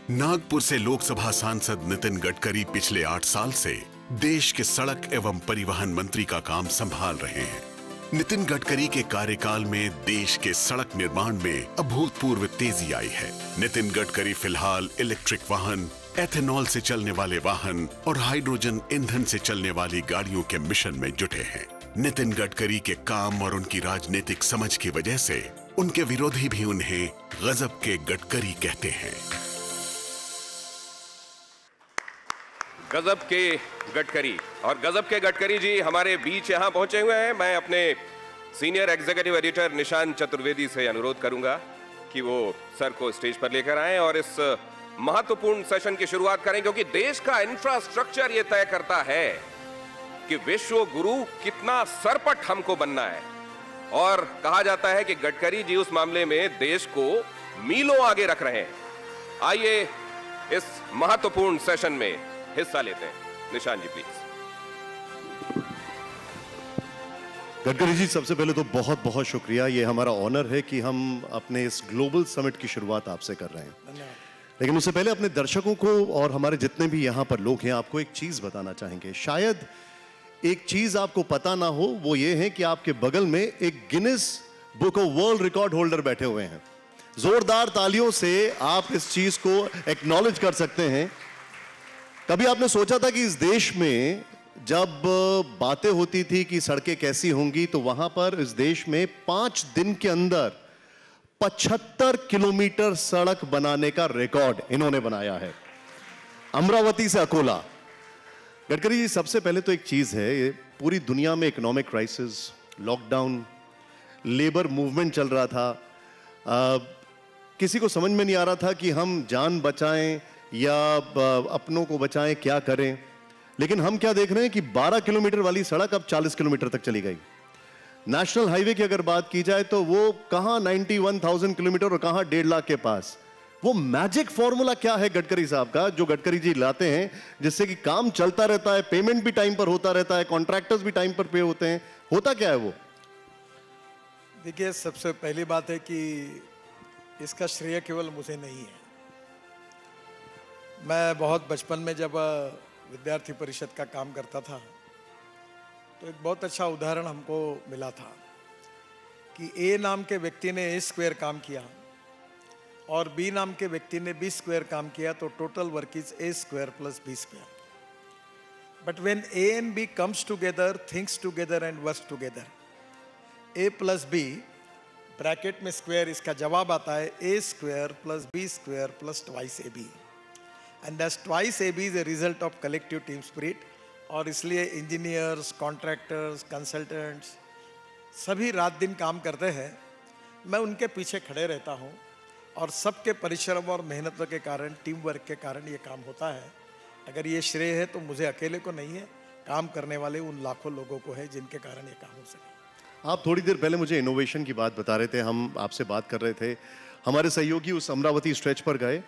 नागपुर से लोकसभा सांसद नितिन गडकरी पिछले 8 साल से देश के सड़क एवं परिवहन मंत्री का काम संभाल रहे हैं। नितिन गडकरी के कार्यकाल में देश के सड़क निर्माण में अभूतपूर्व तेजी आई है। नितिन गडकरी फिलहाल इलेक्ट्रिक वाहन, एथेनॉल से चलने वाले वाहन और हाइड्रोजन ईंधन से चलने वाली गाड़ियों के मिशन में जुटे हैं। नितिन गडकरी के काम और उनकी राजनीतिक समझ की वजह से उनके विरोधी भी उन्हें गजब के गडकरी कहते हैं। गजब के गडकरी और गजब के गडकरी जी हमारे बीच यहां पहुंचे हुए हैं। मैं अपने सीनियर एग्जीक्यूटिव एडिटर निशान चतुर्वेदी से अनुरोध करूंगा कि वो सर को स्टेज पर लेकर आएं और इस महत्वपूर्ण सेशन की शुरुआत करें, क्योंकि देश का इंफ्रास्ट्रक्चर ये तय करता है कि विश्व गुरु कितना सरपट हमको बनना है। और कहा जाता है कि गडकरी जी उस मामले में देश को मीलों आगे रख रहे हैं। आइए इस महत्वपूर्ण सेशन में हिस्सा लेते हैं। निशान जी प्लीज। गडकरी जी, सबसे पहले तो बहुत बहुत शुक्रिया। ये हमारा ऑनर है कि हम अपने इस ग्लोबल समिट की शुरुआत आपसे कर रहे हैं। लेकिन उससे पहले अपने दर्शकों को और हमारे जितने भी यहाँ पर लोग हैं, आपको एक चीज बताना चाहेंगे। शायद एक चीज आपको पता ना हो, वो ये है कि आपके बगल में एक Guinness book of world record holder बैठे हुए हैं। जोरदार तालियों से आप इस चीज को एक्नॉलेज कर सकते हैं। कभी आपने सोचा था कि इस देश में जब बातें होती थी कि सड़कें कैसी होंगी, तो वहां पर इस देश में 5 दिन के अंदर 75 किलोमीटर सड़क बनाने का रिकॉर्ड इन्होंने बनाया है, अमरावती से अकोला। गडकरी जी, सबसे पहले तो एक चीज है, ये पूरी दुनिया में economic crisis, lockdown, labour movement चल रहा था। किसी को समझ में नहीं आ रहा था कि हम जान बचाएं या अपनों को बचाएं, क्या करें। लेकिन हम क्या देख रहे हैं कि 12 किलोमीटर वाली सड़क अब 40 किलोमीटर तक चली गई। नेशनल हाईवे की अगर बात की जाए तो वो कहां 91,000 किलोमीटर और कहां 1.5 लाख के पास। वो मैजिक फॉर्मूला क्या है गडकरी साहब का, जो गडकरी जी लाते हैं, जिससे कि काम चलता रहता है, पेमेंट भी टाइम पर होता रहता है, कॉन्ट्रैक्टर्स भी टाइम पर पे होते हैं? होता क्या है वो? देखिए, सबसे पहली बात है कि इसका श्रेय केवल मुझे नहीं है। मैं बहुत बचपन में जब विद्यार्थी परिषद का काम करता था, तो एक बहुत अच्छा उदाहरण हमको मिला था कि ए नाम के व्यक्ति ने ए स्क्वायर काम किया और बी नाम के व्यक्ति ने बी स्क्वायर काम किया, तो total work is A square plus B square. But when A and B comes together, thinks together and works together, A plus B bracket में स्क्वायर, इसका जवाब आता है A square plus B square plus twice A B. And that's twice A B is a result of collective team spirit. और इसलिए engineers, contractors, consultants सभी रात दिन काम करते हैं। मैं उनके पीछे खड़े रहता हूँ और सबके परिश्रम और मेहनत के कारण, टीम वर्क के कारण ये काम होता है। अगर ये श्रेय है तो मुझे अकेले को नहीं है, काम करने वाले उन लाखों लोगों को है जिनके कारण ये काम हो सके। आप थोड़ी देर पहले मुझे इनोवेशन की बात बता रहे थे, हम आपसे बात कर रहे थे। हमारे सहयोगी उस अमरावती स्ट्रेच पर गए,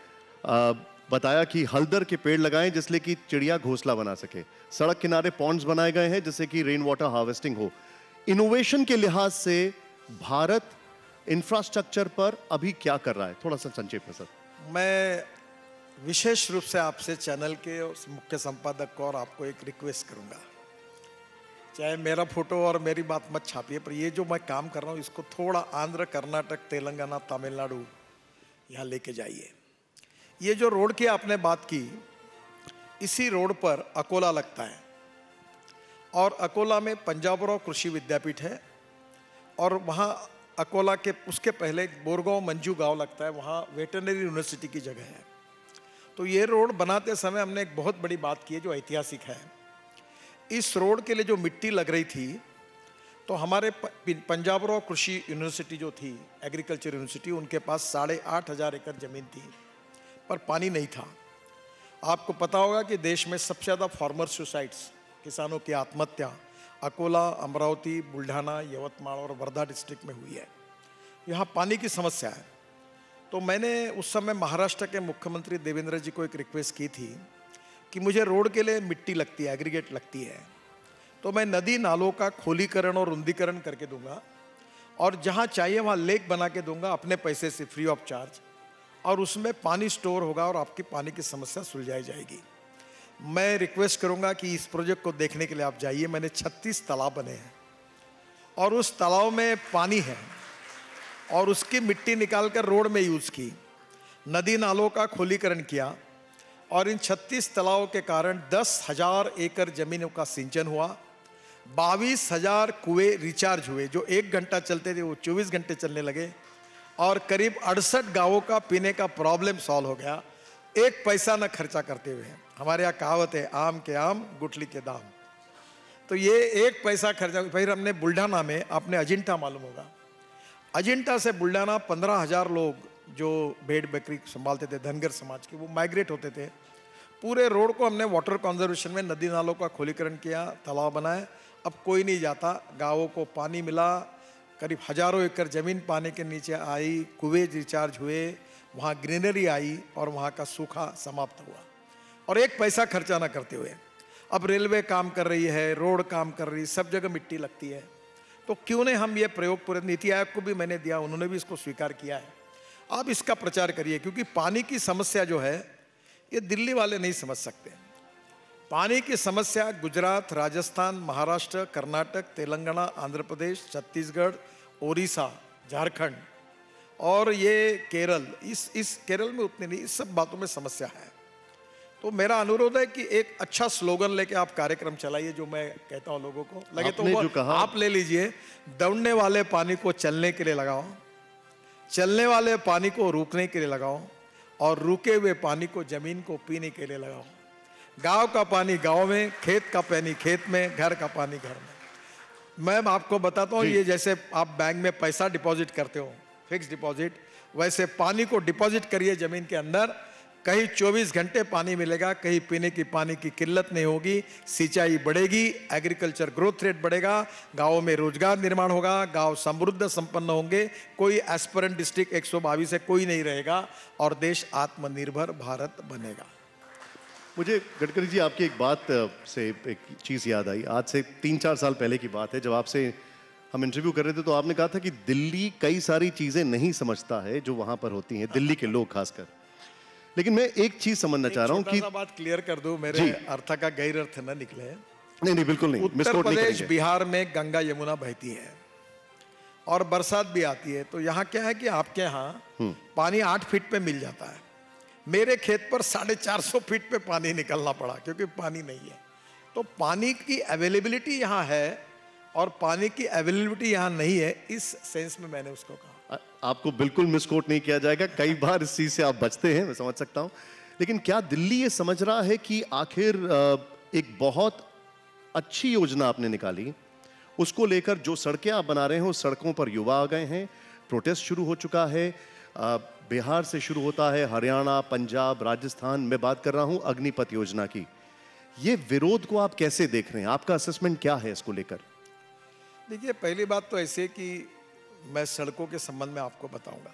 बताया कि हल्दर के पेड़ लगाएं जिससे कि चिड़िया घोंसला बना सके। सड़क किनारे पॉन्ड्स बनाए गए हैं जिससे कि रेन वाटर हार्वेस्टिंग हो। इनोवेशन के लिहाज से भारत इंफ्रास्ट्रक्चर पर अभी क्या कर रहा है, थोड़ा सा संक्षेप में सर। मैं विशेष रूप से आपसे चैनल के मुख्य संपादक को और आपको एक रिक्वेस्ट करूंगा, चाहे मेरा फोटो और मेरी बात मत छापिए, पर ये जो मैं काम कर रहा हूँ इसको थोड़ा आंध्र, कर्नाटक, तेलंगाना, तमिलनाडु यहाँ लेके जाइए। ये जो रोड की आपने बात की, इसी रोड पर अकोला लगता है और अकोला में पंजाबराव कृषि विद्यापीठ है और वहाँ अकोला के उसके पहले बोरगांव मंजू गांव लगता है, वहाँ वेटरनरी यूनिवर्सिटी की जगह है। तो ये रोड बनाते समय हमने एक बहुत बड़ी बात की है जो ऐतिहासिक है। इस रोड के लिए जो मिट्टी लग रही थी, तो हमारे पंजाबराव कृषि यूनिवर्सिटी जो थी, एग्रीकल्चर यूनिवर्सिटी, उनके पास 8,500 एकड़ जमीन थी पर पानी नहीं था। आपको पता होगा कि देश में सबसे ज़्यादा फार्मर सुसाइड्स, किसानों की आत्महत्या, अकोला, अमरावती, बुल्ढाना, यवतमाल और वर्धा डिस्ट्रिक्ट में हुई है। यहाँ पानी की समस्या है। तो मैंने उस समय महाराष्ट्र के मुख्यमंत्री देवेंद्र जी को एक रिक्वेस्ट की थी कि मुझे रोड के लिए मिट्टी लगती है, एग्रीगेट लगती है, तो मैं नदी नालों का खोलीकरण और रुंदीकरण करके दूंगा और जहाँ चाहिए वहाँ लेक बना के दूंगा अपने पैसे से, फ्री ऑफ चार्ज। और उसमें पानी स्टोर होगा और आपकी पानी की समस्या सुलझाई जाएगी। मैं रिक्वेस्ट करूंगा कि इस प्रोजेक्ट को देखने के लिए आप जाइए। मैंने 36 तालाब बने हैं और उस तालाब में पानी है और उसकी मिट्टी निकालकर रोड में यूज की, नदी नालों का खोलीकरण किया और इन 36 तालाबों के कारण 10,000 एकड़ जमीनों का सिंचन हुआ। 22,000 कुएं रिचार्ज हुए, जो 1 घंटा चलते थे वो 24 घंटे चलने लगे और करीब 68 गांवों का पीने का प्रॉब्लम सॉल्व हो गया, एक पैसा न खर्चा करते हुए। हमारे यहाँ कहावत है, आम के आम गुठली के दाम। तो ये एक पैसा खर्चा। फिर हमने बुल्ढाना में, आपने अजिंठा मालूम होगा, अजिंठा से बुल्ढाना 15,000 लोग जो भेड़ बकरी संभालते थे धनगर समाज के, वो माइग्रेट होते थे। पूरे रोड को हमने वाटर कंजर्वेशन में नदी नालों का खोलीकरण किया, तालाब बनाए। अब कोई नहीं जाता, गांवों को पानी मिला, करीब हजारों एकड़ जमीन पानी के नीचे आई, कुएं रिचार्ज हुए, वहाँ ग्रीनरी आई और वहाँ का सूखा समाप्त हुआ और एक पैसा खर्चा ना करते हुए। अब रेलवे काम कर रही है, रोड काम कर रही है, सब जगह मिट्टी लगती है, तो क्यों नहीं हम ये प्रयोग पूरे नीति आयोग को भी मैंने दिया, उन्होंने भी इसको स्वीकार किया है। आप इसका प्रचार करिए, क्योंकि पानी की समस्या जो है ये दिल्ली वाले नहीं समझ सकते। पानी की समस्या गुजरात, राजस्थान, महाराष्ट्र, कर्नाटक, तेलंगाना, आंध्र प्रदेश, छत्तीसगढ़, ओडिशा, झारखंड और ये केरल, इस केरल में उतनी नहीं, इस सब बातों में समस्या है। तो मेरा अनुरोध है कि एक अच्छा स्लोगन लेके आप कार्यक्रम चलाइए, जो मैं कहता हूँ लोगों को लगे तो वो आप ले लीजिए। दौड़ने वाले पानी को चलने के लिए लगाओ, चलने वाले पानी को रुकने के लिए लगाओ और रुके हुए पानी को जमीन को पीने के लिए लगाओ। गांव का पानी गांव में, खेत का पानी खेत में, घर का पानी घर में। मैं आपको बताता हूँ, ये जैसे आप बैंक में पैसा डिपॉजिट करते हो, फिक्स डिपॉजिट, वैसे पानी को डिपॉजिट करिए जमीन के अंदर। कहीं 24 घंटे पानी मिलेगा, कहीं पीने की पानी की किल्लत नहीं होगी, सिंचाई बढ़ेगी, एग्रीकल्चर ग्रोथ रेट बढ़ेगा, गांवों में रोजगार निर्माण होगा, गांव समृद्ध संपन्न होंगे, कोई एस्पिरेंट डिस्ट्रिक्ट 122 है कोई नहीं रहेगा और देश आत्मनिर्भर भारत बनेगा। मुझे गडकरी जी आपकी एक बात से एक चीज़ याद आई। आज से 3-4 साल पहले की बात है, जब आपसे हम इंटरव्यू कर रहे थे तो आपने कहा था कि दिल्ली कई सारी चीज़ें नहीं समझता है जो वहाँ पर होती हैं, दिल्ली के लोग खासकर। लेकिन मैं एक चीज़ समझना चाह रहा हूँ कि बात क्लियर कर दूं, मेरे अर्थ का गैर अर्थ न निकले। नहीं बिल्कुल नहीं, उत्तर प्रदेश बिहार में गंगा यमुना बहती है और बरसात भी आती है, तो यहाँ क्या है कि आपके यहाँ पानी 8 फीट पे मिल जाता है। मेरे खेत पर 450 फीट पे पानी निकलना पड़ा क्योंकि पानी नहीं है। तो पानी की अवेलेबिलिटी यहाँ है और पानी की अवेलेबिलिटी यहाँ नहीं है, इस सेंस में मैंने उसको कहा। आपको बिल्कुल मिसकोट नहीं किया जाएगा, कई बार इस चीज से आप बचते हैं, मैं समझ सकता हूं। लेकिन क्या दिल्ली ये समझ रहा है कि आखिर एक बहुत अच्छी योजना आपने निकाली, उसको लेकर जो सड़कें आप बना रहे हैं उस सड़कों पर युवा आ गए हैं, प्रोटेस्ट शुरू हो चुका है, बिहार से शुरू होता है, हरियाणा, पंजाब, राजस्थान, मैं बात कर रहा हूं अग्निपथ योजना की। ये विरोध को आप कैसे देख रहे हैं, आपका असेसमेंट क्या है इसको लेकर? देखिए, पहली बात तो ऐसे कि मैं सड़कों के संबंध में आपको बताऊंगा।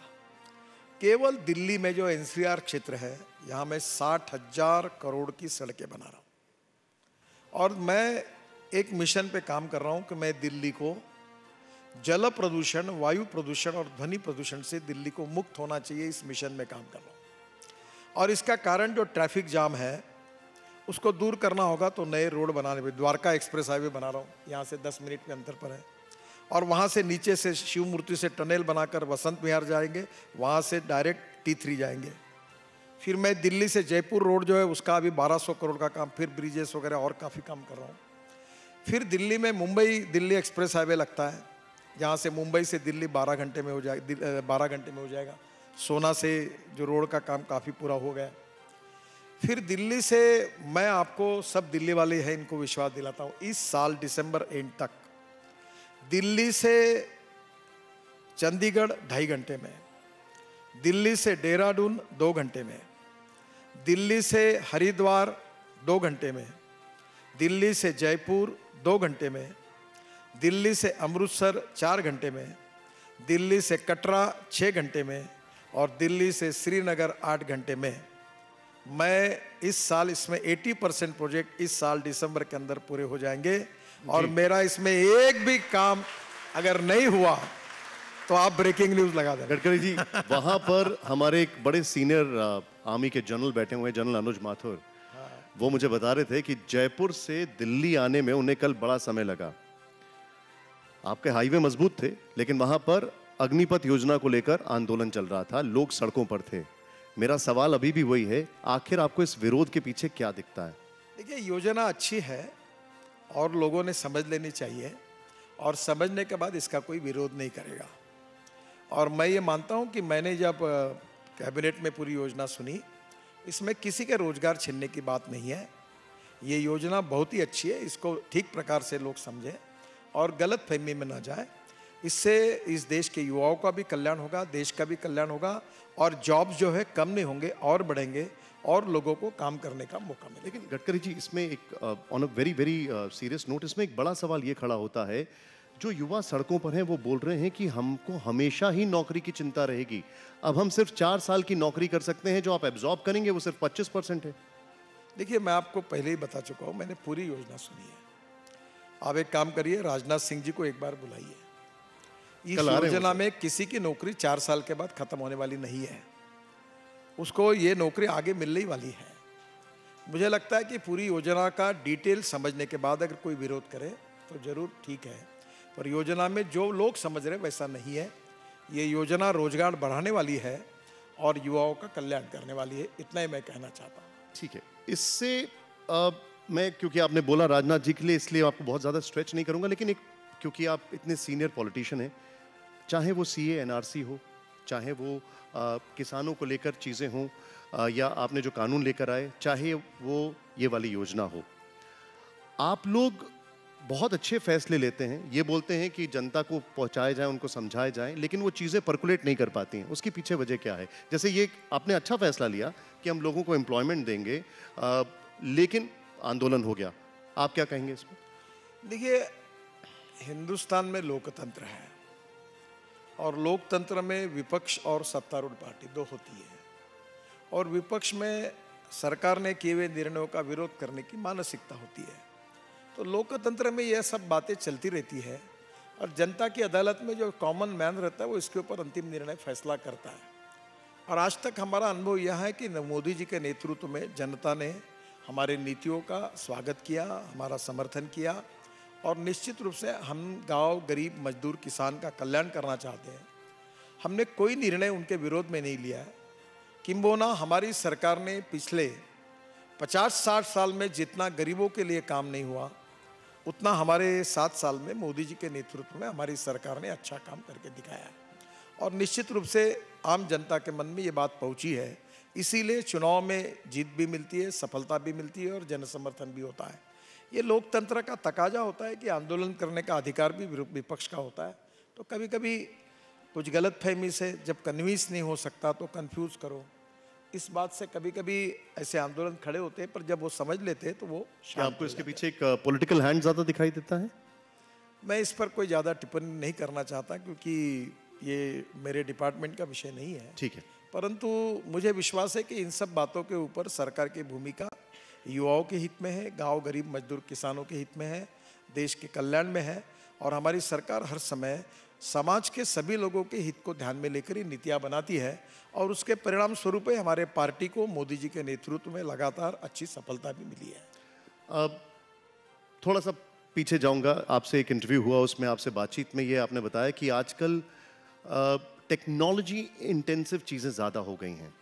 केवल दिल्ली में जो एनसीआर क्षेत्र है, यहाँ मैं 60,000 करोड़ की सड़कें बना रहा हूँ और मैं एक मिशन पे काम कर रहा हूँ कि मैं दिल्ली को जल प्रदूषण, वायु प्रदूषण और ध्वनि प्रदूषण से दिल्ली को मुक्त होना चाहिए, इस मिशन में काम कर रहा हूँ। और इसका कारण जो ट्रैफिक जाम है उसको दूर करना होगा, तो नए रोड बनाने में द्वारका एक्सप्रेस हाईवे बना रहा हूँ, यहाँ से 10 मिनट के अंतर पर है, और वहाँ से नीचे से शिव मूर्ति से टनल बनाकर वसंत विहार जाएंगे, वहाँ से डायरेक्ट T3 जाएंगे। फिर मैं दिल्ली से जयपुर रोड जो है उसका अभी 1200 करोड़ का काम, फिर ब्रिजेस वगैरह और काफ़ी काम कर रहा हूँ। फिर दिल्ली में मुंबई दिल्ली एक्सप्रेस हाईवे लगता है, जहाँ से मुंबई से दिल्ली 12 घंटे में हो जाएगा, 12 घंटे में हो जाएगा। सोना से जो रोड का काम काफ़ी पूरा हो गया। फिर दिल्ली से मैं आपको, सब दिल्ली वाले हैं, इनको विश्वास दिलाता हूँ, इस साल दिसंबर एंड तक दिल्ली से चंडीगढ़ 2.5 घंटे में, दिल्ली से देहरादून 2 घंटे में, दिल्ली से हरिद्वार 2 घंटे में, दिल्ली से जयपुर 2 घंटे में, दिल्ली से अमृतसर 4 घंटे में, दिल्ली से कटरा 6 घंटे में और दिल्ली से श्रीनगर 8 घंटे में। मैं इस साल इसमें 80% प्रोजेक्ट इस साल दिसंबर के अंदर पूरे हो जाएंगे और मेरा इसमें एक भी काम अगर नहीं हुआ तो आप ब्रेकिंग न्यूज लगा दें। गडकरी जी, वहां पर हमारे एक बड़े सीनियर आर्मी के जनरल बैठे हुए हैं, जनरल अनुज माथुर। वो मुझे बता रहे थे कि जयपुर से दिल्ली आने में उन्हें कल बड़ा समय लगा। आपके हाईवे मजबूत थे, लेकिन वहां पर अग्निपथ योजना को लेकर आंदोलन चल रहा था, लोग सड़कों पर थे। मेरा सवाल अभी भी वही है, आखिर आपको इस विरोध के पीछे क्या दिखता है? देखिए, योजना अच्छी है और लोगों ने समझ लेनी चाहिए, और समझने के बाद इसका कोई विरोध नहीं करेगा। और मैं ये मानता हूँ कि मैंने जब कैबिनेट में पूरी योजना सुनी, इसमें किसी के रोजगार छीनने की बात नहीं है। ये योजना बहुत ही अच्छी है, इसको ठीक प्रकार से लोग समझें और गलत फहमी में ना जाए। इससे इस देश के युवाओं का भी कल्याण होगा, देश का भी कल्याण होगा, और जॉब्स जो है कम नहीं होंगे और बढ़ेंगे, और लोगों को काम करने का मौका मिलेगा। लेकिन गडकरी जी, इसमें एक on a very very serious note, इसमें एक बड़ा सवाल ये खड़ा होता है, जो युवा सड़कों पर हैं वो बोल रहे हैं कि हमको हमेशा ही नौकरी की चिंता रहेगी। अब हम सिर्फ 4 साल की नौकरी कर सकते हैं, जो आप एब्जॉर्ब करेंगे वो सिर्फ 25% है। देखिए, मैं आपको पहले ही बता चुका हूँ, मैंने पूरी योजना सुनी है। आप एक काम करिए, राजनाथ सिंह जी को एक बार बुलाइए। इस योजना में किसी की नौकरी 4 साल के बाद खत्म होने वाली नहीं है, उसको ये नौकरी आगे मिलने ही वाली है। मुझे लगता है कि पूरी योजना का डिटेल समझने के बाद अगर कोई विरोध करे तो जरूर ठीक है, पर योजना में जो लोग समझ रहे वैसा नहीं है। ये योजना रोजगार बढ़ाने वाली है और युवाओं का कल्याण करने वाली है, इतना ही मैं कहना चाहता हूँ। ठीक है, इससे मैं, क्योंकि आपने बोला राजनाथ जी के लिए, इसलिए आपको बहुत ज़्यादा स्ट्रेच नहीं करूंगा, लेकिन एक, क्योंकि आप इतने सीनियर पॉलिटिशियन हैं, चाहे वो सीए एनआरसी हो, चाहे वो किसानों को लेकर चीज़ें हों, या आपने जो कानून लेकर आए, चाहे वो ये वाली योजना हो, आप लोग बहुत अच्छे फैसले लेते हैं। ये बोलते हैं कि जनता को पहुंचाए जाए, उनको समझाए जाए, लेकिन वो चीज़ें परकुलेट नहीं कर पाती हैं। उसके पीछे वजह क्या है? जैसे ये आपने अच्छा फैसला लिया कि हम लोगों को एम्प्लॉयमेंट देंगे, लेकिन आंदोलन हो गया। आप क्या कहेंगे इसमें? देखिए, हिंदुस्तान में लोकतंत्र है, और लोकतंत्र में विपक्ष और सत्तारूढ़ पार्टी दो होती है, और विपक्ष में सरकार ने किए हुए निर्णयों का विरोध करने की मानसिकता होती है। तो लोकतंत्र में यह सब बातें चलती रहती है, और जनता की अदालत में जो कॉमन मैन रहता है वो इसके ऊपर अंतिम निर्णय फैसला करता है। और आज तक हमारा अनुभव यह है कि मोदी जी के नेतृत्व में जनता ने हमारे नीतियों का स्वागत किया, हमारा समर्थन किया, और निश्चित रूप से हम गांव, गरीब, मजदूर, किसान का कल्याण करना चाहते हैं। हमने कोई निर्णय उनके विरोध में नहीं लिया है। किंबोना हमारी सरकार ने पिछले 50-60 साल में जितना गरीबों के लिए काम नहीं हुआ, उतना हमारे 7 साल में मोदी जी के नेतृत्व में हमारी सरकार ने अच्छा काम करके दिखाया है। और निश्चित रूप से आम जनता के मन में ये बात पहुंची है, इसीलिए चुनाव में जीत भी मिलती है, सफलता भी मिलती है, और जन समर्थन भी होता है। ये लोकतंत्र का तकाजा होता है कि आंदोलन करने का अधिकार भी विपक्ष का होता है। तो कभी कभी कुछ गलतफहमी से जब कन्विंस नहीं हो सकता तो कंफ्यूज करो, इस बात से कभी कभी ऐसे आंदोलन खड़े होते हैं, पर जब वो समझ लेते हैं तो वो क्या आपको इसके पीछे एक पॉलिटिकल हैंड ज्यादा दिखाई देता है? मैं इस पर कोई ज़्यादा टिप्पणी नहीं करना चाहता, क्योंकि ये मेरे डिपार्टमेंट का विषय नहीं है। ठीक है, परंतु मुझे विश्वास है कि इन सब बातों के ऊपर सरकार की भूमिका युवाओं के हित में है, गांव, गरीब, मजदूर, किसानों के हित में है, देश के कल्याण में है, और हमारी सरकार हर समय समाज के सभी लोगों के हित को ध्यान में लेकर ही नीतियां बनाती है, और उसके परिणाम स्वरूप हमारे पार्टी को मोदी जी के नेतृत्व में लगातार अच्छी सफलता भी मिली है। अब थोड़ा सा पीछे जाऊंगा, आपसे एक इंटरव्यू हुआ, उसमें आपसे बातचीत में ये आपने बताया कि आजकल टेक्नोलॉजी इंटेंसिव चीज़ें ज़्यादा हो गई हैं।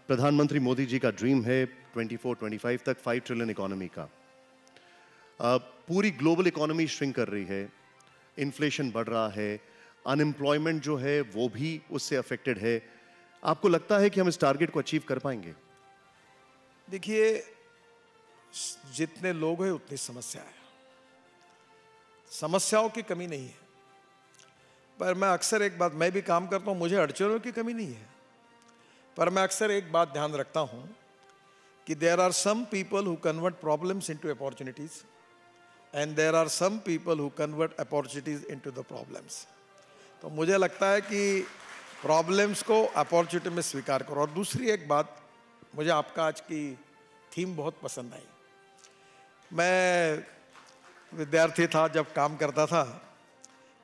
प्रधानमंत्री मोदी जी का ड्रीम है 24-25 तक 5 ट्रिलियन इकोनॉमी का। पूरी ग्लोबल इकोनॉमी श्रिंक कर रही है, इन्फ्लेशन बढ़ रहा है, अनएम्प्लॉयमेंट जो है वो भी उससे अफेक्टेड है। आपको लगता है कि हम इस टारगेट को अचीव कर पाएंगे? देखिए, जितने लोग हैं उतनी समस्या है, समस्याओं की कमी नहीं है, पर मैं अक्सर एक बात, मैं भी काम करता हूं, मुझे अड़चनों की कमी नहीं है, पर मैं अक्सर एक बात ध्यान रखता हूं कि there are some people who convert problems into opportunities, and there are some people who convert opportunities into the problems. तो मुझे लगता है कि प्रॉब्लम्स को अपॉर्चुनिटी में स्वीकार करो। और दूसरी एक बात, मुझे आपका आज की थीम बहुत पसंद आई। मैं विद्यार्थी था, जब काम करता था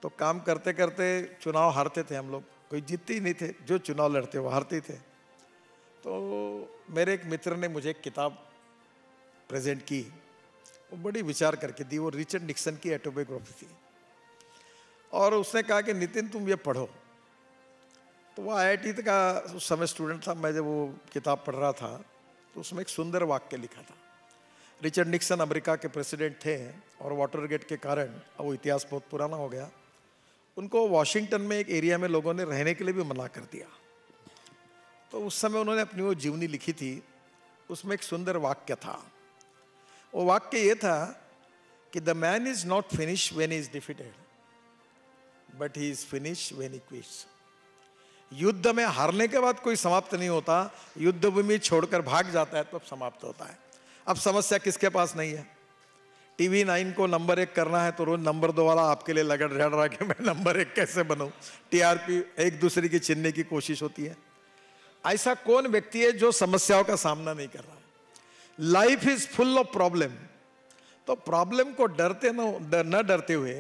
तो काम करते करते चुनाव हारते थे हम लोग, कोई जीतते ही नहीं थे, जो चुनाव लड़ते वो हारते थे। तो मेरे एक मित्र ने मुझे एक किताब प्रेजेंट की, वो बड़ी विचार करके दी, वो रिचर्ड निक्सन की ऑटोबायोग्राफी थी। और उसने कहा कि नितिन तुम ये पढ़ो। तो वो IIT का उस समय स्टूडेंट था, मैं जब वो किताब पढ़ रहा था तो उसमें एक सुंदर वाक्य लिखा था। रिचर्ड निक्सन अमेरिका के प्रेसिडेंट थे और वाटरगेट के कारण, अब वो इतिहास बहुत पुराना हो गया, उनको वॉशिंगटन में एक एरिया में लोगों ने रहने के लिए भी मना कर दिया। तो उस समय उन्होंने अपनी वो जीवनी लिखी थी, उसमें एक सुंदर वाक्य था। वो वाक्य ये था कि the man is not finish when he is defeated, but he is finish when he quits. युद्ध में हारने के बाद कोई समाप्त नहीं होता, युद्ध भूमि छोड़कर भाग जाता है तो अब समाप्त होता है। अब समस्या किसके पास नहीं है? TV 9 को नंबर 1 करना है तो रोज नंबर 2 वाला आपके लिए लगड़ रहा है कि मैं नंबर 1 कैसे बनूं। TRP एक दूसरे की छीनने की कोशिश होती है। ऐसा कौन व्यक्ति है जो समस्याओं का सामना नहीं कर रहा है? Life is full of problem. तो प्रॉब्लम को न डरते हुए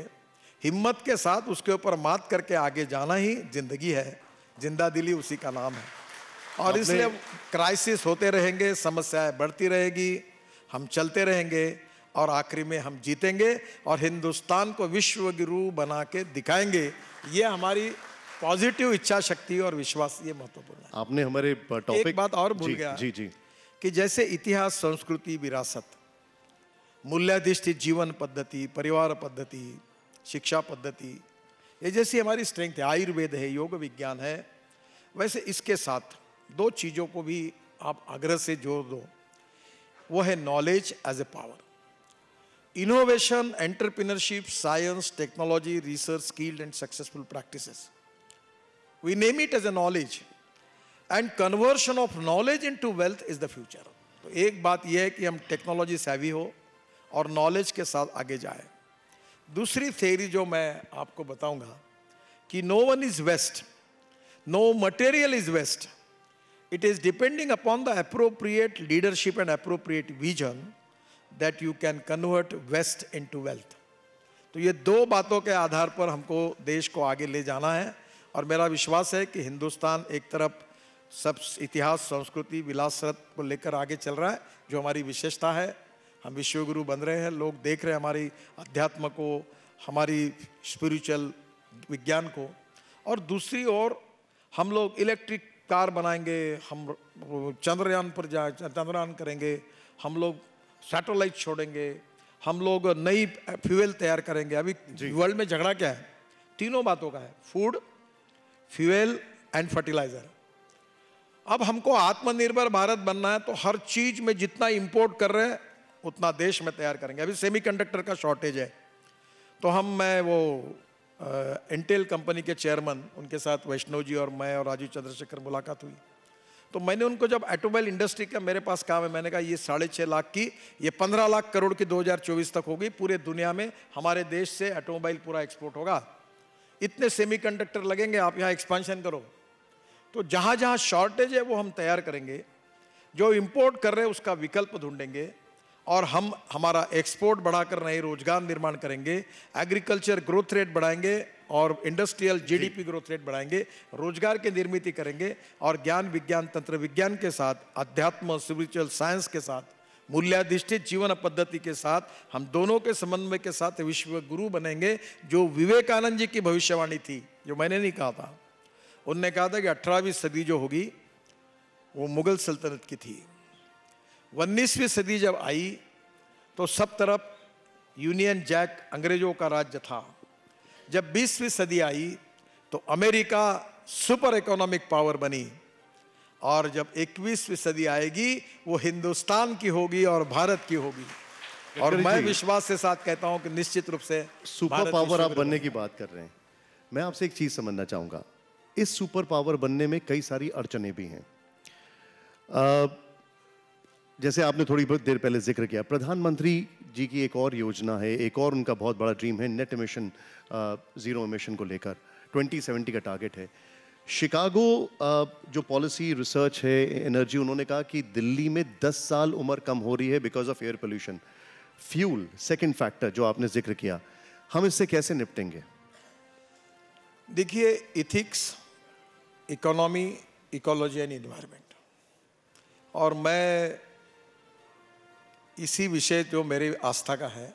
हिम्मत के साथ उसके ऊपर मात करके आगे जाना ही जिंदगी है, जिंदा दिली उसी का नाम है। और इसलिए क्राइसिस होते रहेंगे, समस्याएं बढ़ती रहेगी, हम चलते रहेंगे और आखिरी में हम जीतेंगे और हिंदुस्तान को विश्व गुरु बना के दिखाएंगे। ये हमारी पॉजिटिव इच्छा शक्ति और विश्वास, ये महत्वपूर्ण है। आपने हमारे टॉपिक, एक बात और भूल गया जी कि जैसे इतिहास, संस्कृति, विरासत, मूल्याधिष्ठित जीवन पद्धति, परिवार पद्धति, शिक्षा पद्धति, ये जैसी हमारी स्ट्रेंथ है, आयुर्वेद है, योग विज्ञान है, वैसे इसके साथ दो चीजों को भी आप आग्रह से जोड़ दो। वो है knowledge as a power. Innovation, entrepreneurship, science, technology, research, skilled and successful practices, we name it as a knowledge and conversion of knowledge into wealth is the future. तो एक बात यह है कि हम टेक्नोलॉजी सेवी हो और नॉलेज के साथ आगे जाए। दूसरी थ्योरी जो मैं आपको बताऊंगा कि no one is waste, no material is waste, it is depending upon the appropriate leadership and appropriate vision that you can convert waste into wealth। तो ये दो बातों के आधार पर हमको देश को आगे ले जाना है और मेरा विश्वास है कि हिंदुस्तान एक तरफ सब इतिहास, संस्कृति, विरासत को लेकर आगे चल रहा है, जो हमारी विशेषता है। हम विश्वगुरु बन रहे हैं, लोग देख रहे हैं हमारी अध्यात्म को, हमारी स्पिरिचुअल विज्ञान को। और दूसरी ओर हम लोग इलेक्ट्रिक कार बनाएंगे, हम चंद्रयान पर चंद्रयान करेंगे, हम लोग सैटेलाइट छोड़ेंगे, हम लोग नई फ्यूल तैयार करेंगे। अभी वर्ल्ड में झगड़ा क्या है? तीनों बातों का है, फूड, फ्यूल एंड फर्टिलाइजर। अब हमको आत्मनिर्भर भारत बनना है तो हर चीज में जितना इंपोर्ट कर रहे हैं उतना देश में तैयार करेंगे। अभी सेमीकंडक्टर का शॉर्टेज है, तो मैं वो इंटेल कंपनी के चेयरमैन, उनके साथ वैष्णव जी और मैं और राजीव चंद्रशेखर मुलाकात हुई। तो मैंने उनको, जब ऑटोमोबाइल इंडस्ट्री का मेरे पास काम है, मैंने कहा ये 6.5 लाख की, ये 15 लाख करोड़ की 2024 तक होगी। पूरे दुनिया में हमारे देश से ऑटोमोबाइल पूरा एक्सपोर्ट होगा। इतने सेमीकंडक्टर लगेंगे, आप यहाँ एक्सपेंशन करो। तो जहाँ जहाँ शॉर्टेज है वो हम तैयार करेंगे, जो इंपोर्ट कर रहे हैं उसका विकल्प ढूंढेंगे और हम हमारा एक्सपोर्ट बढ़ाकर नए रोजगार निर्माण करेंगे, एग्रीकल्चर ग्रोथ रेट बढ़ाएंगे और इंडस्ट्रियल जीडीपी ग्रोथ रेट बढ़ाएंगे, रोजगार की निर्मित करेंगे और ज्ञान, विज्ञान, तंत्र विज्ञान के साथ, अध्यात्म, स्पिरिचुअल साइंस के साथ, मूल्याधिष्ठित जीवन पद्धति के साथ, हम दोनों के समन्वय के साथ विश्व गुरु बनेंगे। जो विवेकानंद जी की भविष्यवाणी थी, जो मैंने नहीं कहा था, उनने कहा था कि 18वीं सदी जो होगी वो मुगल सल्तनत की थी। 19वीं सदी जब आई तो सब तरफ यूनियन जैक अंग्रेजों का राज्य था। जब 20वीं सदी आई तो अमेरिका सुपर इकोनॉमिक पावर बनी और जब 21वीं सदी आएगी वो हिंदुस्तान की होगी और भारत की होगी। और मैं विश्वास के साथ कहता हूं कि निश्चित रूप से सुपर पावर आप बनने की बात कर रहे हैं। मैं आपसे एक चीज समझना चाहूंगा, इस सुपर पावर बनने में कई सारी अड़चने भी हैं। जैसे आपने थोड़ी बहुत देर पहले जिक्र किया, प्रधानमंत्री जी की एक और योजना है, एक और उनका बहुत बड़ा ड्रीम है, नेट एमिशन, जीरो एमिशन को लेकर 2070 का टारगेट है। शिकागो जो पॉलिसी रिसर्च है एनर्जी, उन्होंने कहा कि दिल्ली में 10 साल उम्र कम हो रही है because of air pollution. Fuel, second factor जो आपने जिक्र किया, हम इससे कैसे निपटेंगे? देखिए, ethics, economy, ecology and environment, और मैं इसी विषय जो मेरी आस्था का है,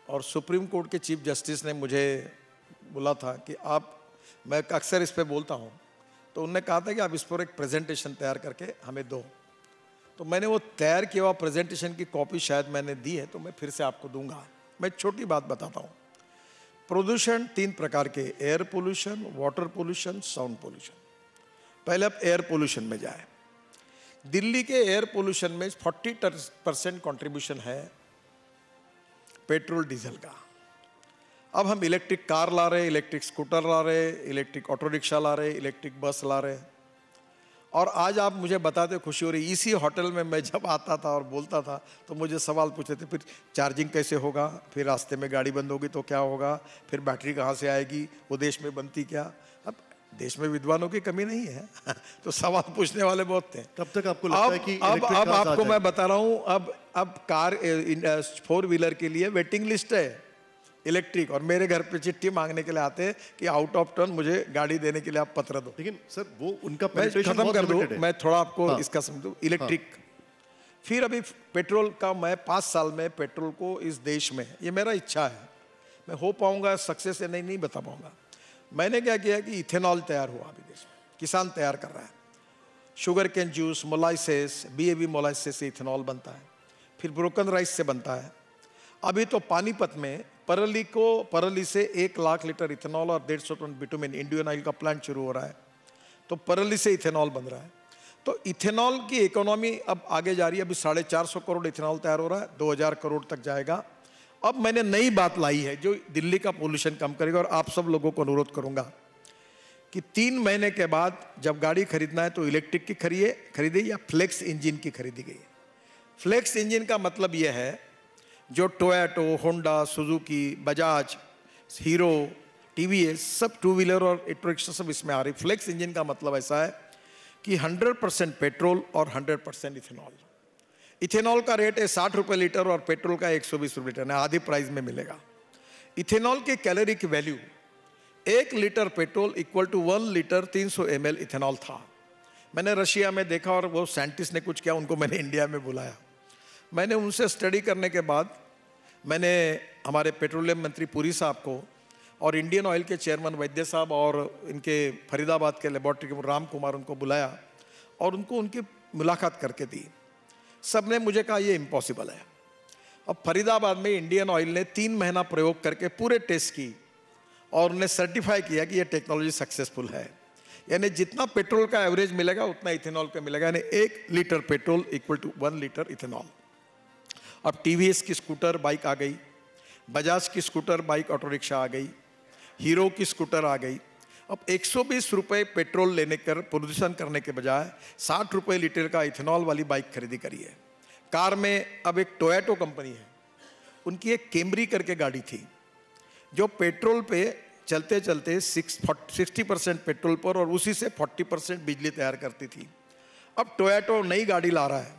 और सुप्रीम कोर्ट के चीफ जस्टिस ने मुझे बोला था कि मैं अक्सर इस पे बोलता हूँ, तो उन्होंने कहा था कि आप इस पर एक प्रेजेंटेशन तैयार करके हमें दो। तो मैंने वो तैयार किया हुआ प्रेजेंटेशन की कॉपी शायद मैंने दी है, तो मैं फिर से आपको दूंगा। मैं छोटी बात बताता हूँ। प्रदूषण 3 प्रकार के, air pollution, water pollution, sound pollution. पहले अब एयर पोल्यूशन में जाए। दिल्ली के एयर पोल्यूशन में 40% कंट्रीब्यूशन है पेट्रोल डीजल का। अब हम इलेक्ट्रिक कार ला रहे, इलेक्ट्रिक स्कूटर ला रहे, इलेक्ट्रिक ऑटो रिक्शा ला रहे, इलेक्ट्रिक बस ला रहे, और आज आप मुझे बताते खुशी हो रही, इसी होटल में मैं जब आता था और बोलता था तो मुझे सवाल पूछते थे, फिर चार्जिंग कैसे होगा, फिर रास्ते में गाड़ी बंद होगी तो क्या होगा, फिर बैटरी कहाँ से आएगी, वो देश में बनती क्या। अब देश में विद्वानों की कमी नहीं है तो सवाल पूछने वाले बहुत थे। तब तक आपको लगता है कि अब आपको मैं बता रहा हूँ, अब कार 4 व्हीलर के लिए वेटिंग लिस्ट है इलेक्ट्रिक, और मेरे घर पे चिट्ठी मांगने के लिए आते हैं कि आउट ऑफ टर्न मुझे गाड़ी देने के लिए आप पत्र दो। लेकिन सर वो उनका मैं खत्म कर दूं, मैं थोड़ा आपको हाँ, इसका समझूं। इलेक्ट्रिक, फिर अभी पेट्रोल का, मैं 5 साल में पेट्रोल को इस देश में, ये मेरा इच्छा है, मैं हो पाऊंगा सक्सेस या नहीं बता पाऊंगा। मैंने क्या किया कि इथेनॉल तैयार हुआ अभी देश में, किसान तैयार कर रहा है, शुगर कैन जूस, मोलाइसेस, BAB मोलाइसेस से इथेनॉल बनता है, फिर ब्रोकन राइस से बनता है। अभी तो पानीपत में परली से 1 लाख लीटर इथेनॉल और 150 टन बिटुमिन, इंडियन ऑयल का प्लांट शुरू हो रहा है, तो परली से इथेनॉल बन रहा है। तो इथेनॉल की इकोनॉमी अब आगे जा रही है। अभी 450 करोड़ इथेनॉल तैयार हो रहा है, 2000 करोड़ तक जाएगा। अब मैंने नई बात लाई है जो दिल्ली का पोल्यूशन कम करेगा, और आप सब लोगों को अनुरोध करूंगा कि 3 महीने के बाद जब गाड़ी खरीदना है तो इलेक्ट्रिक की खरीदे या फ्लेक्स इंजन की खरीदी गई। फ्लेक्स इंजन का मतलब यह है, जो Toyota, Honda, Suzuki, Bajaj, hero, TVS सब 2 व्हीलर और ऑटो रिक्शा सब इसमें आ रही। फ्लेक्स इंजन का मतलब ऐसा है कि 100% पेट्रोल और 100% इथेनॉल। इथेनॉल का रेट है 60 रुपये लीटर और पेट्रोल का 120 रुपये लीटर, आधी प्राइस में मिलेगा। इथेनॉल की कैलोरी की value 1 litre petrol equal to 1 litre 300 ml ethanol था। मैंने रशिया में देखा और वो साइंटिस्ट ने कुछ किया, उनको मैंने इंडिया में बुलाया। मैंने उनसे स्टडी करने के बाद मैंने हमारे पेट्रोलियम मंत्री पुरी साहब को और इंडियन ऑयल के चेयरमैन वैद्य साहब और इनके फरीदाबाद के लेबोरेटरी के राम कुमार, उनको बुलाया और उनको उनकी मुलाकात करके दी। सब ने मुझे कहा ये इम्पॉसिबल है। अब फरीदाबाद में इंडियन ऑयल ने 3 महीना प्रयोग करके पूरे टेस्ट की और उन्हें सर्टिफाई किया कि ये टेक्नोलॉजी सक्सेसफुल है। यानी जितना पेट्रोल का एवरेज मिलेगा उतना इथेनॉल का मिलेगा, यानी 1 litre petrol equal to 1 litre ethanol. अब TVS की स्कूटर बाइक आ गई, बजाज की स्कूटर बाइक ऑटो रिक्शा आ गई, हीरो की स्कूटर आ गई। अब 120 रुपये पेट्रोल लेने कर प्रदूषण करने के बजाय 60 रुपये लीटर का इथेनॉल वाली बाइक खरीदी करी है। कार में अब एक टोयोटो कंपनी है, उनकी एक कैमरी करके गाड़ी थी जो पेट्रोल पे चलते चलते 60% पेट्रोल पर और उसी से 40% बिजली तैयार करती थी। अब टोयोटो नई गाड़ी ला रहा है,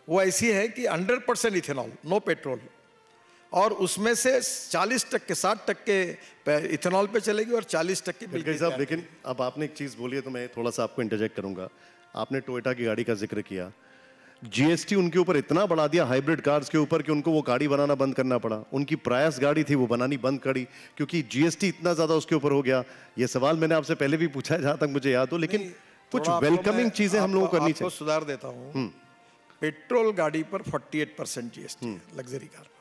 वो ऐसी है कि 100% इथेनॉल, नो पेट्रोल, और उसमें से 40% 60% इथेनॉल पे चलेगी और 40% बिजली। साहब लेकिन अब आपने एक चीज़ बोली है तो मैं थोड़ा सा आपको इंटरजेक्ट करूंगा। आपने टोयोटा की गाड़ी का जिक्र किया, GST उनके ऊपर इतना बढ़ा दिया हाइब्रिड कार्स के ऊपर कि उनको वो गाड़ी बनाना बंद करना पड़ा। उनकी प्रायस गाड़ी थी वो बनानी बंद करी क्योंकि GST इतना ज्यादा उसके ऊपर हो गया। ये सवाल मैंने आपसे पहले भी पूछा है जहां तक मुझे याद हो, लेकिन कुछ वेलकमिंग चीजें हम लोगों को करनी चाहिए। सुधार देता हूँ, पेट्रोल गाड़ी पर 48% GST है लग्जरी कार पर,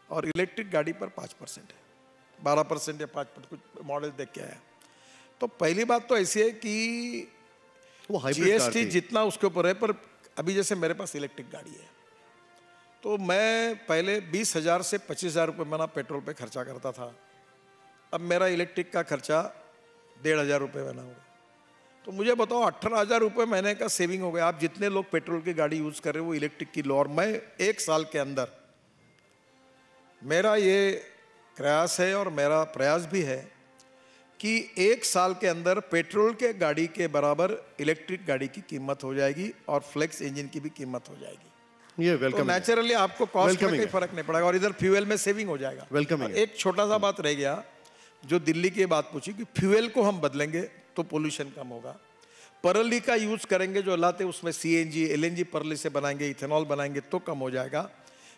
और इलेक्ट्रिक गाड़ी पर 5% है, 12% या 5%, कुछ मॉडल देख के आया। तो पहली बात तो ऐसी है कि वो GST जितना उसके ऊपर है, पर अभी जैसे मेरे पास इलेक्ट्रिक गाड़ी है तो मैं पहले 20,000 से 25,000 रुपये महीना पेट्रोल पे खर्चा करता था। अब मेरा इलेक्ट्रिक का खर्चा 1,500 रुपये महीना होगा। तो मुझे बताओ 18,000 रुपये महीने का सेविंग हो गया। आप जितने लोग पेट्रोल की गाड़ी यूज कर रहे हो वो इलेक्ट्रिक की लो, और मैं 1 साल के अंदर, मेरा ये प्रयास है और मेरा प्रयास भी है कि 1 साल के अंदर पेट्रोल के गाड़ी के बराबर इलेक्ट्रिक गाड़ी की कीमत हो जाएगी और फ्लेक्स इंजन की भी कीमत हो जाएगी। ये वेलकम, तो नेचुरली आपको कॉस्ट में कोई फर्क नहीं पड़ेगा और इधर फ्यूल में सेविंग हो जाएगा। वेलकम। एक छोटा सा बात रह गया, जो दिल्ली की बात पूछी कि फ्यूल को हम बदलेंगे तो पोल्यूशन कम होगा, परली का यूज करेंगे जो लाते उसमें सीएनजी एलएनजी परली से बनाएंगे, इथेनॉल बनाएंगे तो कम हो जाएगा।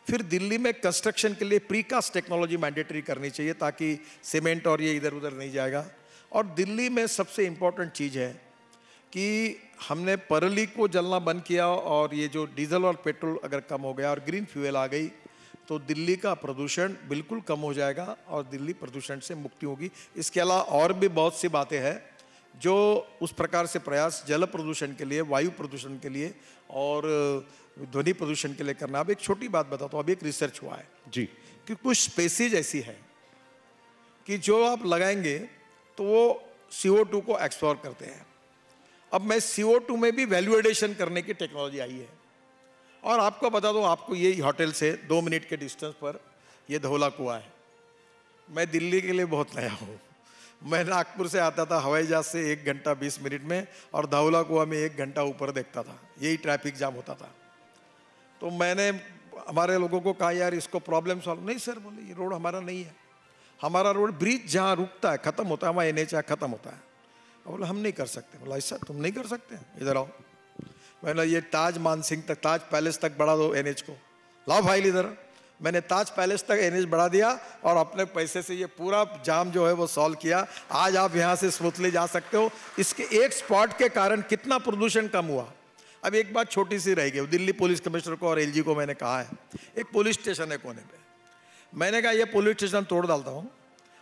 फिर दिल्ली में कंस्ट्रक्शन के लिए प्रीकास्ट टेक्नोलॉजी मैंडेटरी करनी चाहिए ताकि सीमेंट और ये इधर उधर नहीं जाएगा। और दिल्ली में सबसे इम्पोर्टेंट चीज़ है कि हमने परली को जलना बंद किया और ये जो डीजल और पेट्रोल अगर कम हो गया और ग्रीन फ्यूल आ गई तो दिल्ली का प्रदूषण बिल्कुल कम हो जाएगा और दिल्ली प्रदूषण से मुक्ति होगी। इसके अलावा और भी बहुत सी बातें हैं जो उस प्रकार से प्रयास जल प्रदूषण के लिए, वायु प्रदूषण के लिए और ध्वनि प्रदूषण के लिए करना। अब एक छोटी बात बताता हूँ, अभी एक रिसर्च हुआ है जी कि कुछ स्पेसीज ऐसी है कि जो आप लगाएंगे तो वो CO2 को एक्सप्लोर करते हैं। अब मैं CO2 में भी वैल्यू एडिशन करने की टेक्नोलॉजी आई है और आपको बता दूं, आपको ये होटल से 2 मिनट के डिस्टेंस पर ये धौला कुआं है। मैं दिल्ली के लिए बहुत नया हूँ, मैं नागपुर से आता था हवाई जहाज से 1 घंटा 20 मिनट में और धौला कुआं में 1 घंटा ऊपर देखता था, यही ट्रैफिक जाम होता था। तो मैंने हमारे लोगों को कहा यार इसको प्रॉब्लम सॉल्व, नहीं सर बोले ये रोड हमारा नहीं है, हमारा रोड ब्रिज जहाँ रुकता है ख़त्म होता है वहाँ NH ख़त्म होता है। बोला हम नहीं कर सकते। बोला ऐसा तुम नहीं कर सकते, इधर आओ। मैंने ये ताज मानसिंह तक, ताज पैलेस तक बढ़ा दो NH को, लाओ फाइल इधर। मैंने ताज पैलेस तक NH बढ़ा दिया और अपने पैसे से ये पूरा जाम जो है वो सॉल्व किया। आज आप यहाँ से स्मूथली जा सकते हो। इसके एक स्पॉट के कारण कितना प्रदूषण कम हुआ। अब एक बात छोटी सी रह गई, दिल्ली पुलिस कमिश्नर को और LG को मैंने कहा है, एक पुलिस स्टेशन है कोने पे, मैंने कहा ये पुलिस स्टेशन तोड़ डालता हूँ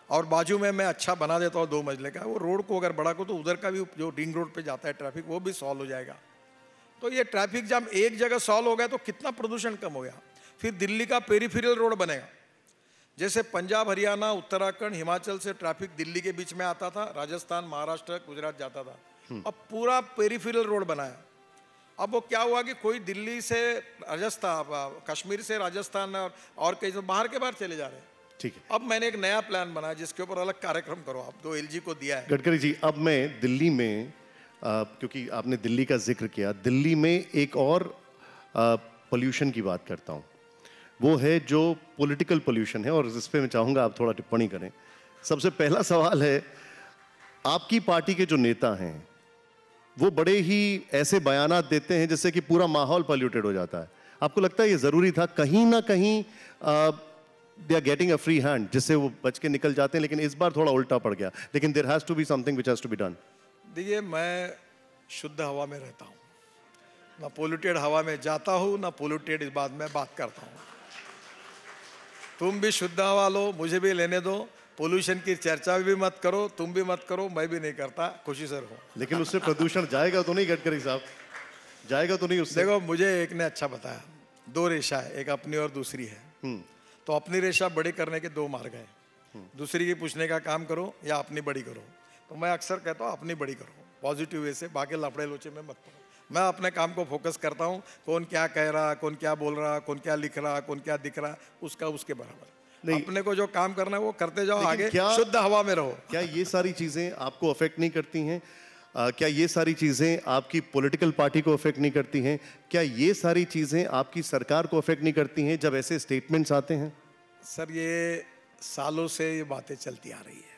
और बाजू में मैं अच्छा बना देता हूँ 2 मंजिले का, वो रोड को अगर बढ़ा को तो उधर का भी जो रिंग रोड पे जाता है ट्रैफिक वो भी सॉल्व हो जाएगा। तो ये ट्रैफिक जाम एक जगह सॉल्व हो गया तो कितना प्रदूषण कम हो गया। फिर दिल्ली का पेरिफेरल रोड बनेगा, जैसे पंजाब हरियाणा उत्तराखंड हिमाचल से ट्रैफिक दिल्ली के बीच में आता था, राजस्थान महाराष्ट्र गुजरात जाता था, अब पूरा पेरिफेरल रोड बनाया। अब वो क्या हुआ कि कोई दिल्ली से राजस्थान, कश्मीर से राजस्थान और कहीं से बाहर के बाहर चले जा रहे हैं। ठीक है, अब मैंने एक नया प्लान बनाया जिसके ऊपर अलग कार्यक्रम करो आप, जो LG को दिया है। गडकरी जी, अब मैं दिल्ली में क्योंकि आपने दिल्ली का जिक्र किया, दिल्ली में एक और पोल्यूशन की बात करता हूँ, वो है जो पॉलिटिकल पोल्यूशन है और इस पे मैं चाहूँगा आप थोड़ा टिप्पणी करें। सबसे पहला सवाल है, आपकी पार्टी के जो नेता हैं वो बड़े ही ऐसे बयानात देते हैं जिससे कि पूरा माहौल पॉल्यूटेड हो जाता है। आपको लगता है ये ज़रूरी था? कहीं ना कहीं they are getting a free hand जिससे वो बच के निकल जाते हैं, लेकिन इस बार थोड़ा उल्टा पड़ गया। लेकिन there has to be something which has to be done. देखिए, मैं शुद्ध हवा में रहता हूँ, ना पोल्यूटेड हवा में जाता हूँ ना पोल्यूटेड इस बात में बात करता हूँ। तुम भी शुद्ध हवा लो, मुझे भी लेने दो, पोल्यूशन की चर्चा भी मत करो, तुम भी मत करो, मैं भी नहीं करता, खुशी से रहो। लेकिन उससे प्रदूषण जाएगा तो नहीं गडकरी साहब? जाएगा तो नहीं उससे? देखो, मुझे एक ने अच्छा बताया, 2 रेशा है, एक अपनी और दूसरी है। तो अपनी रेशा बड़ी करने के 2 मार्ग है, दूसरी की पूछने का काम करो या अपनी बड़ी करो। तो मैं अक्सर कहता हूँ अपनी बड़ी करो, पॉजिटिव वे से, बाकी लफड़े लोचे में मत पड़ो। मैं अपने काम को फोकस करता हूँ, कौन क्या कह रहा, कौन क्या बोल रहा, कौन क्या लिख रहा, कौन क्या दिख रहा, उसका उसके बराबर नहीं। अपने को जो काम करना है वो करते जाओ, आगे शुद्ध हवा में रहो। क्या ये सारी चीजें आपको अफेक्ट नहीं करती हैं? क्या ये सारी चीजें आपकी पॉलिटिकल पार्टी को अफेक्ट नहीं करती हैं? क्या ये सारी चीजें आपकी सरकार को अफेक्ट नहीं करती हैं जब ऐसे स्टेटमेंट्स आते हैं? सर, ये सालों से ये बातें चलती आ रही है।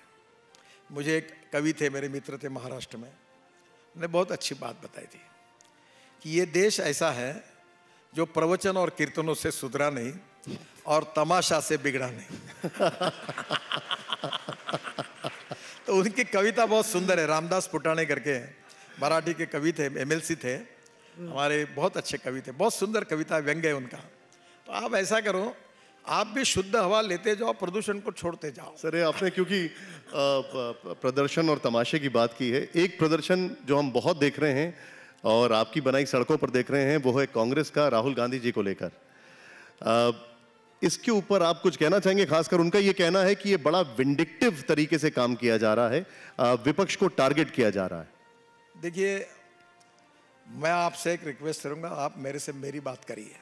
मुझे एक कवि थे, मेरे मित्र थे महाराष्ट्र में, उन्होंने बहुत अच्छी बात बताई थी कि ये देश ऐसा है जो प्रवचन और कीर्तनों से सुधरा नहीं और तमाशा से बिगड़ा नहीं। तो उनकी कविता बहुत सुंदर है, रामदास फुटाणे करके मराठी के कवि थे, MLC थे हमारे, बहुत अच्छे कवि थे, बहुत सुंदर कविता, व्यंग्य है उनका। तो आप ऐसा करो, आप भी शुद्ध हवा लेते जाओ, प्रदूषण को छोड़ते जाओ। सर, ये आपने क्योंकि प्रदर्शन और तमाशे की बात की है, एक प्रदर्शन जो हम बहुत देख रहे हैं और आपकी बनाई सड़कों पर देख रहे हैं वो है कांग्रेस का राहुल गांधी जी को लेकर। इसके ऊपर आप कुछ कहना चाहेंगे? खासकर उनका ये कहना है कि ये बड़ा विंडिक्टिव तरीके से काम किया जा रहा है, विपक्ष को टारगेट किया जा रहा है। देखिए, मैं आपसे एक रिक्वेस्ट करूंगा, आप मेरे से मेरी बात करिए।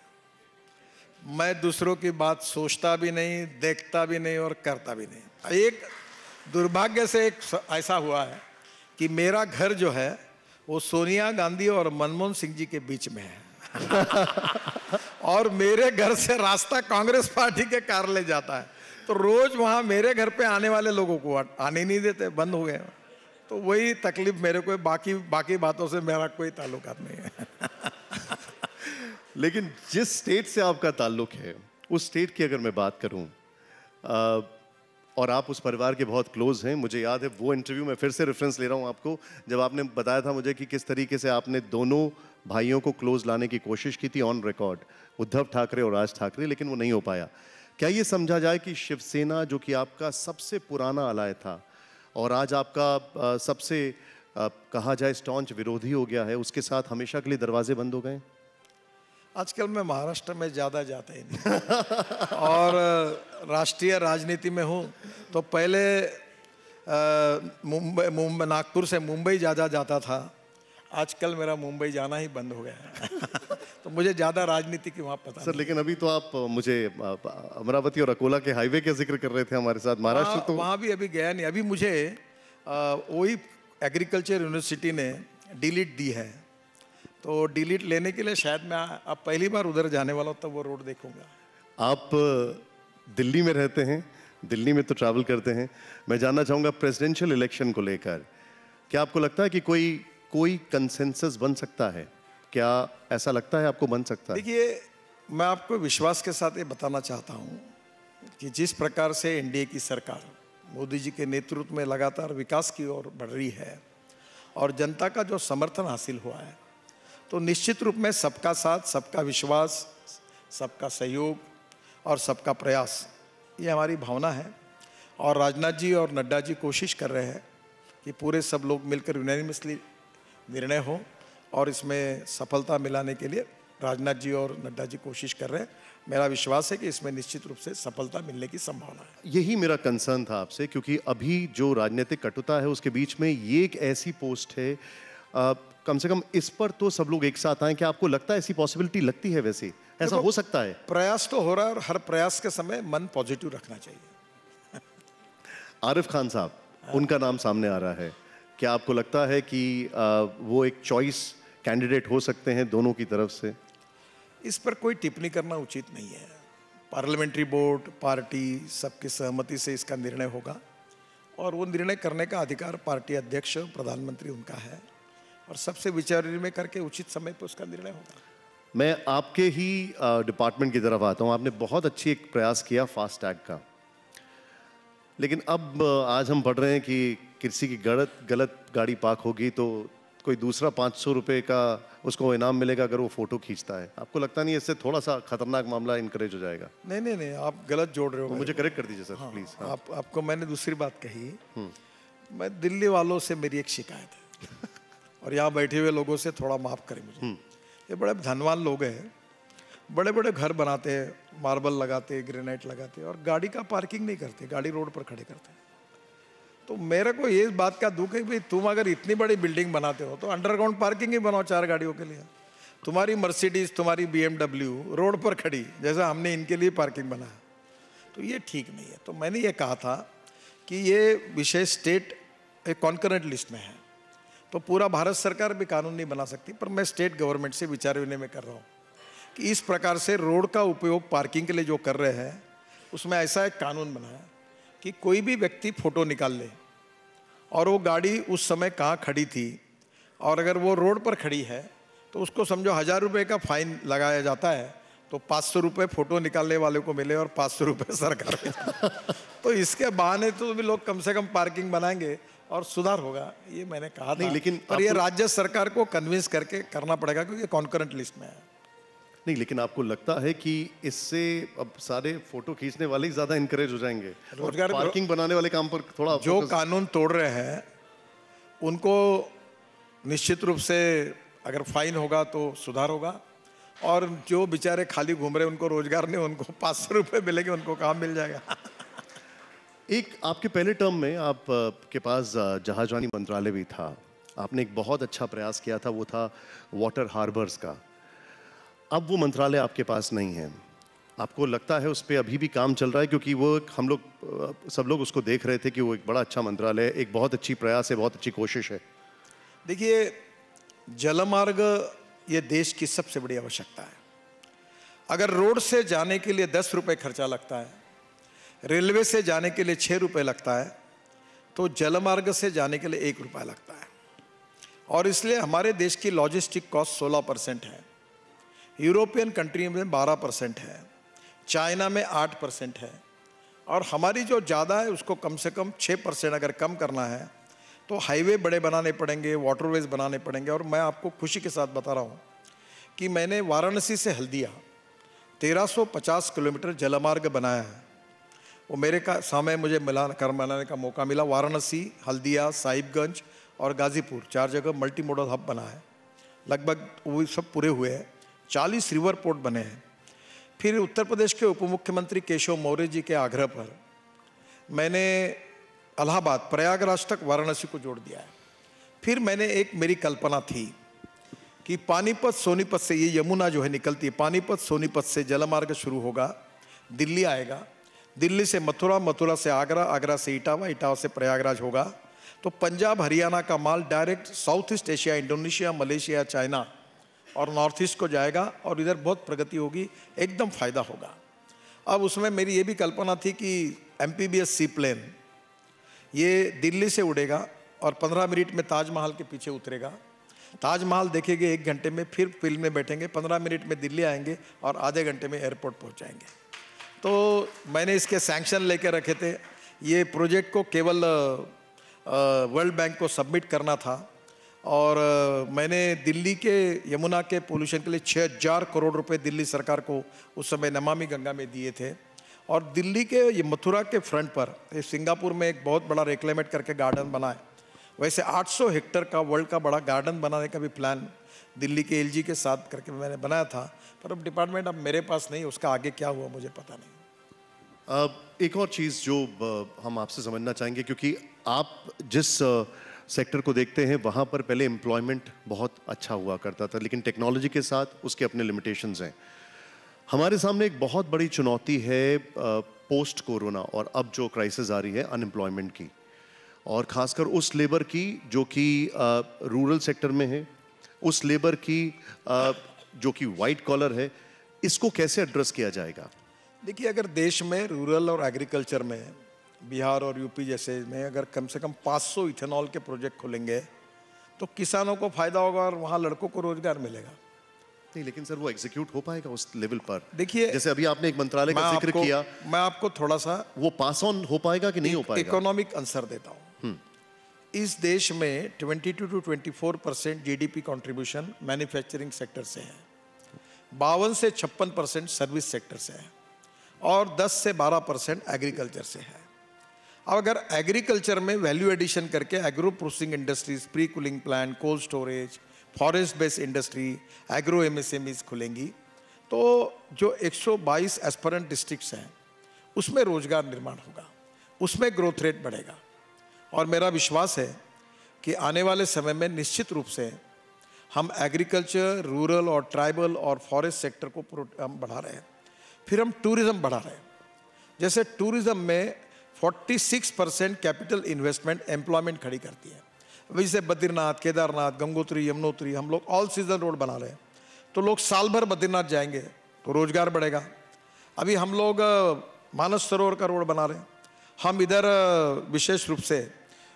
मैं दूसरों की बात सोचता भी नहीं, देखता भी नहीं और करता भी नहीं। एक दुर्भाग्य से एक ऐसा हुआ है कि मेरा घर जो है वो सोनिया गांधी और मनमोहन सिंह जी के बीच में है। और मेरे घर से रास्ता कांग्रेस पार्टी के कार्यालय जाता है। तो रोज वहाँ मेरे घर पे आने वाले लोगों को आने नहीं देते, बंद हो गए। तो वही तकलीफ मेरे को, बाकी बातों से मेरा कोई ताल्लुकात नहीं है। लेकिन जिस स्टेट से आपका ताल्लुक है, उस स्टेट की अगर मैं बात करूं, और आप उस परिवार के बहुत क्लोज हैं, मुझे याद है वो इंटरव्यू में फिर से रेफरेंस ले रहा हूं आपको, जब आपने बताया था मुझे कि किस तरीके से आपने दोनों भाइयों को क्लोज लाने की कोशिश की थी ऑन रिकॉर्ड, उद्धव ठाकरे और राज ठाकरे, लेकिन वो नहीं हो पाया। क्या ये समझा जाए कि शिवसेना जो कि आपका सबसे पुराना अलाय था और आज आपका सबसे कहा जाए स्टॉन्च विरोधी हो गया है, उसके साथ हमेशा के लिए दरवाजे बंद हो गए? आजकल मैं महाराष्ट्र में ज़्यादा जाता ही नहीं और राष्ट्रीय राजनीति में हूँ। तो पहले मुंबई नागपुर से मुंबई ज़्यादा जाता था, आजकल मेरा मुंबई जाना ही बंद हो गया है। तो मुझे ज़्यादा राजनीति की वहाँ पता सर, लेकिन अभी तो आप मुझे अमरावती और अकोला के हाईवे का जिक्र कर रहे थे हमारे साथ। महाराष्ट्र तो वहाँ भी अभी गया नहीं। अभी मुझे वही एग्रीकल्चर यूनिवर्सिटी ने डिलीट दी है, तो डिलीट लेने के लिए शायद मैं अब पहली बार उधर जाने वाला हूँ, तब वो रोड देखूंगा। आप दिल्ली में रहते हैं, दिल्ली में तो ट्रैवल करते हैं, मैं जानना चाहूँगा प्रेसिडेंशियल इलेक्शन को लेकर क्या आपको लगता है कि कोई कंसेंसस बन सकता है? क्या ऐसा लगता है आपको बन सकता है? देखिए, मैं आपको विश्वास के साथ ये बताना चाहता हूँ कि जिस प्रकार से एनडीए की सरकार मोदी जी के नेतृत्व में लगातार विकास की ओर बढ़ रही है और जनता का जो समर्थन हासिल हुआ है, तो निश्चित रूप में सबका साथ, सबका विश्वास, सबका सहयोग और सबका प्रयास, ये हमारी भावना है। और राजनाथ जी और नड्डा जी कोशिश कर रहे हैं कि पूरे सब लोग मिलकर यूनानिमसली निर्णय हो और इसमें सफलता मिलाने के लिए राजनाथ जी और नड्डा जी कोशिश कर रहे हैं। मेरा विश्वास है कि इसमें निश्चित रूप से सफलता मिलने की संभावना है। यही मेरा कंसर्न था आपसे, क्योंकि अभी जो राजनीतिक कटुता है उसके बीच में ये एक ऐसी पोस्ट है, कम से कम इस पर तो सब लोग एक साथ आए। क्या आपको लगता है ऐसी पॉसिबिलिटी लगती है? वैसे ऐसा हो सकता है? प्रयास तो हो रहा है और हर प्रयास के समय मन पॉजिटिव रखना चाहिए। आरिफ खान साहब, उनका नाम सामने आ रहा है, क्या आपको लगता है कि वो एक चॉइस कैंडिडेट हो सकते हैं दोनों की तरफ से? इस पर कोई टिप्पणी करना उचित नहीं है। पार्लियामेंट्री बोर्ड, पार्टी, सबकी सहमति से इसका निर्णय होगा और वो निर्णय करने का अधिकार पार्टी अध्यक्ष, प्रधानमंत्री उनका है और सबसे विचार विनिमय करके उचित समय पर उसका निर्णय होगा। मैं आपके ही डिपार्टमेंट की तरफ आता हूँ। आपने बहुत अच्छी एक प्रयास किया फास्ट टैग का, लेकिन अब आज हम पढ़ रहे हैं कि किसी की गलत गाड़ी पार्क होगी तो कोई दूसरा 500 रुपये का उसको इनाम मिलेगा अगर वो फोटो खींचता है। आपको लगता नहीं इससे थोड़ा सा खतरनाक मामला इनकरेज हो जाएगा? नहीं, आप गलत जोड़ रहे हो। तो मुझे करेक्ट कर दीजिए सर, प्लीज। हाँ। आपको मैंने दूसरी बात कही। मैं दिल्ली वालों से मेरी एक शिकायत है और यहाँ बैठे हुए लोगों से थोड़ा माफ करें मुझे। ये बड़े धनवान लोग हैं, बड़े बड़े घर बनाते हैं, मार्बल लगाते, ग्रेनाइट लगाते और गाड़ी का पार्किंग नहीं करते, गाड़ी रोड पर खड़े करते हैं। तो मेरे को ये बात का दुख है कि भाई तुम अगर इतनी बड़ी बिल्डिंग बनाते हो तो अंडरग्राउंड पार्किंग ही बनाओ 4 गाड़ियों के लिए। तुम्हारी मर्सिडीज, तुम्हारी BMW रोड पर खड़ी, जैसा हमने इनके लिए पार्किंग बनाया, तो ये ठीक नहीं है। तो मैंने ये कहा था कि ये विषय स्टेट एक कॉन्करेंट लिस्ट में है, तो पूरा भारत सरकार भी कानून नहीं बना सकती, पर मैं स्टेट गवर्नमेंट से विचार विनिमय कर रहा हूँ कि इस प्रकार से रोड का उपयोग पार्किंग के लिए जो कर रहे हैं उसमें ऐसा एक कानून बनाया कि कोई भी व्यक्ति फोटो निकाल ले और वो गाड़ी उस समय कहाँ खड़ी थी और अगर वो रोड पर खड़ी है तो उसको समझो 1000 रुपये का फाइन लगाया जाता है, तो 500 रुपये फोटो निकालने वाले को मिले और 500 रुपये सरकार को। तो इसके बहाने तो भी लोग कम से कम पार्किंग बनाएंगे और सुधार होगा, ये मैंने कहा था। नहीं, लेकिन पर ये राज्य सरकार को कन्विंस करके करना पड़ेगा क्योंकि कॉन्करेंट लिस्ट में है। नहीं, लेकिन आपको लगता है कि इससे अब सारे फोटो खींचने वाले ही ज्यादा इनकरेज हो जाएंगे? रोजगार, पार्किंग बनाने वाले काम पर थोड़ा जो कानून तोड़ रहे हैं उनको निश्चित रूप से अगर फाइन होगा तो सुधार होगा और जो बेचारे खाली घूम रहे हैं उनको रोजगार नहीं, उनको 500 रुपये मिलेंगे, उनको काम मिल जाएगा। एक आपके पहले टर्म में आप के पास जहाजरानी मंत्रालय भी था, आपने एक बहुत अच्छा प्रयास किया था, वो था वाटर हार्बर्स का। अब वो मंत्रालय आपके पास नहीं है, आपको लगता है उस पर अभी भी काम चल रहा है? क्योंकि वो हम लोग सब लोग उसको देख रहे थे कि वो एक बड़ा अच्छा मंत्रालय है, एक बहुत अच्छी प्रयास है, बहुत अच्छी कोशिश है। देखिए, जलमार्ग ये देश की सबसे बड़ी आवश्यकता है। अगर रोड से जाने के लिए 10 रुपये खर्चा लगता है रेलवे से जाने के लिए 6 रुपये लगता है, तो जलमार्ग से जाने के लिए 1 रुपया लगता है। और इसलिए हमारे देश की लॉजिस्टिक कॉस्ट 16% है, यूरोपियन कंट्री में 12% है, चाइना में 8% है, और हमारी जो ज़्यादा है उसको कम से कम 6% अगर कम करना है तो हाईवे बड़े बनाने पड़ेंगे, वाटरवेज बनाने पड़ेंगे। और मैं आपको खुशी के साथ बता रहा हूँ कि मैंने वाराणसी से हल्दिया 1350 किलोमीटर जलमार्ग बनाया है। वो मेरे का समय मुझे बनाने का मौका मिला। वाराणसी, हल्दिया, साहिबगंज और गाजीपुर 4 जगह मल्टी मॉडल हब बना है, लगभग वो सब पूरे हुए हैं। 40 रिवर पोर्ट बने हैं। फिर उत्तर प्रदेश के उप मुख्यमंत्री केशव मौर्य जी के आग्रह पर मैंने इलाहाबाद, प्रयागराज तक वाराणसी को जोड़ दिया है। फिर मैंने एक मेरी कल्पना थी कि पानीपत सोनीपत से, ये यमुना जो है निकलती है, पानीपत सोनीपत से जलमार्ग शुरू होगा, दिल्ली आएगा, दिल्ली से मथुरा, मथुरा से आगरा, आगरा से इटावा, इटावा से प्रयागराज होगा, तो पंजाब हरियाणा का माल direct south east Asia, Indonesia, Malaysia, China और नॉर्थ ईस्ट को जाएगा और इधर बहुत प्रगति होगी, एकदम फायदा होगा। अब उसमें मेरी ये भी कल्पना थी कि एमपीबीएस सी प्लेन ये दिल्ली से उड़ेगा और 15 मिनट में ताजमहल के पीछे उतरेगा, ताजमहल देखेंगे 1 घंटे में, फिर फिल्म में बैठेंगे, 15 मिनट में दिल्ली आएंगे और आधे घंटे में एयरपोर्ट पहुंच जाएंगे। तो मैंने इसके सैंक्शन लेकर रखे थे। ये प्रोजेक्ट को केवल वर्ल्ड बैंक को सबमिट करना था और मैंने दिल्ली के यमुना के पोल्यूशन के लिए 6000 करोड़ रुपए दिल्ली सरकार को उस समय नमामि गंगा में दिए थे। और दिल्ली के ये मथुरा के फ्रंट पर सिंगापुर में एक बहुत बड़ा रेक्लेमेट करके गार्डन बना है, वैसे 800 हेक्टेयर का वर्ल्ड का बड़ा गार्डन बनाने का भी प्लान दिल्ली के एलजी के साथ करके मैंने बनाया था, पर अब डिपार्टमेंट अब मेरे पास नहीं, उसका आगे क्या हुआ मुझे पता नहीं। एक और चीज़ जो हम आपसे समझना चाहेंगे, क्योंकि आप जिस सेक्टर को देखते हैं वहाँ पर पहले एम्प्लॉयमेंट बहुत अच्छा हुआ करता था, लेकिन टेक्नोलॉजी के साथ उसके अपने लिमिटेशंस हैं। हमारे सामने एक बहुत बड़ी चुनौती है पोस्ट कोरोना और अब जो क्राइसिस आ रही है अनएम्प्लॉयमेंट की, और ख़ासकर उस लेबर की जो कि रूरल सेक्टर में है, उस लेबर की जो कि वाइट कॉलर है। इसको कैसे एड्रेस किया जाएगा? देखिए, अगर देश में रूरल और एग्रीकल्चर में, बिहार और यूपी जैसे में अगर कम से कम 500 इथेनॉल के प्रोजेक्ट खुलेंगे तो किसानों को फायदा होगा और वहाँ लड़कों को रोजगार मिलेगा। नहीं, लेकिन सर वो एग्जीक्यूट हो पाएगा उस लेवल पर? देखिए, जैसे अभी आपने एक मंत्रालय का जिक्र किया, मैं आपको थोड़ा सा वो पास ऑन हो पाएगा कि नहीं हो पाएगा? इकोनॉमिक आंसर देता हूँ। इस देश में 22 to 24% GDP contribution manufacturing sector से है, 52 से 56% सर्विस सेक्टर से है और 10 से 12% एग्रीकल्चर से है। अब अगर एग्रीकल्चर में वैल्यू एडिशन करके agro processing industries, pre cooling plant, cold storage, forest based industry, agro MSMEs खुलेंगी तो जो 122 एस्पिरेंट डिस्ट्रिक्ट्स हैं उसमें रोजगार निर्माण होगा, उसमें ग्रोथ रेट बढ़ेगा। और मेरा विश्वास है कि आने वाले समय में निश्चित रूप से हम एग्रीकल्चर, रूरल और ट्राइबल और फॉरेस्ट सेक्टर को हम बढ़ा रहे हैं। फिर हम टूरिज्म बढ़ा रहे हैं। जैसे टूरिज्म में 46% कैपिटल इन्वेस्टमेंट एम्प्लॉयमेंट खड़ी करती है। वैसे बद्रीनाथ, केदारनाथ, गंगोत्री, यमुनोत्री हम लोग ऑल सीजन रोड बना रहे हैं, तो लोग साल भर बद्रीनाथ जाएंगे तो रोजगार बढ़ेगा। अभी हम लोग मानस सरोवर का रोड बना रहे हैं। हम इधर विशेष रूप से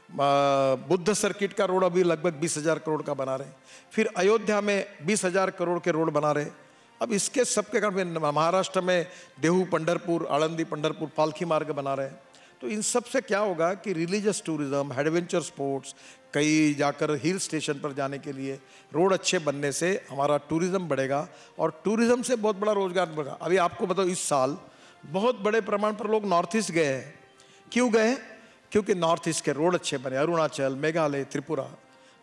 बुद्ध सर्किट का रोड अभी लगभग 20,000 करोड़ का बना रहे हैं। फिर अयोध्या में 20,000 करोड़ के रोड बना रहे हैं। अब इसके सबके कारण महाराष्ट्र में देहू पंढरपुर, आळंदी पंढरपुर पालखी मार्ग बना रहे हैं। तो इन सब से क्या होगा कि रिलीजियस टूरिज्म, एडवेंचर स्पोर्ट्स, कई जाकर हिल स्टेशन पर जाने के लिए रोड अच्छे बनने से हमारा टूरिज्म बढ़ेगा और टूरिज्म से बहुत बड़ा रोजगार बढ़ेगा। अभी आपको बताओ, इस साल बहुत बड़े प्रमाण पर लोग नॉर्थ ईस्ट गए हैं। क्यों गए? क्योंकि नॉर्थ ईस्ट के रोड अच्छे बने, अरुणाचल, मेघालय, त्रिपुरा।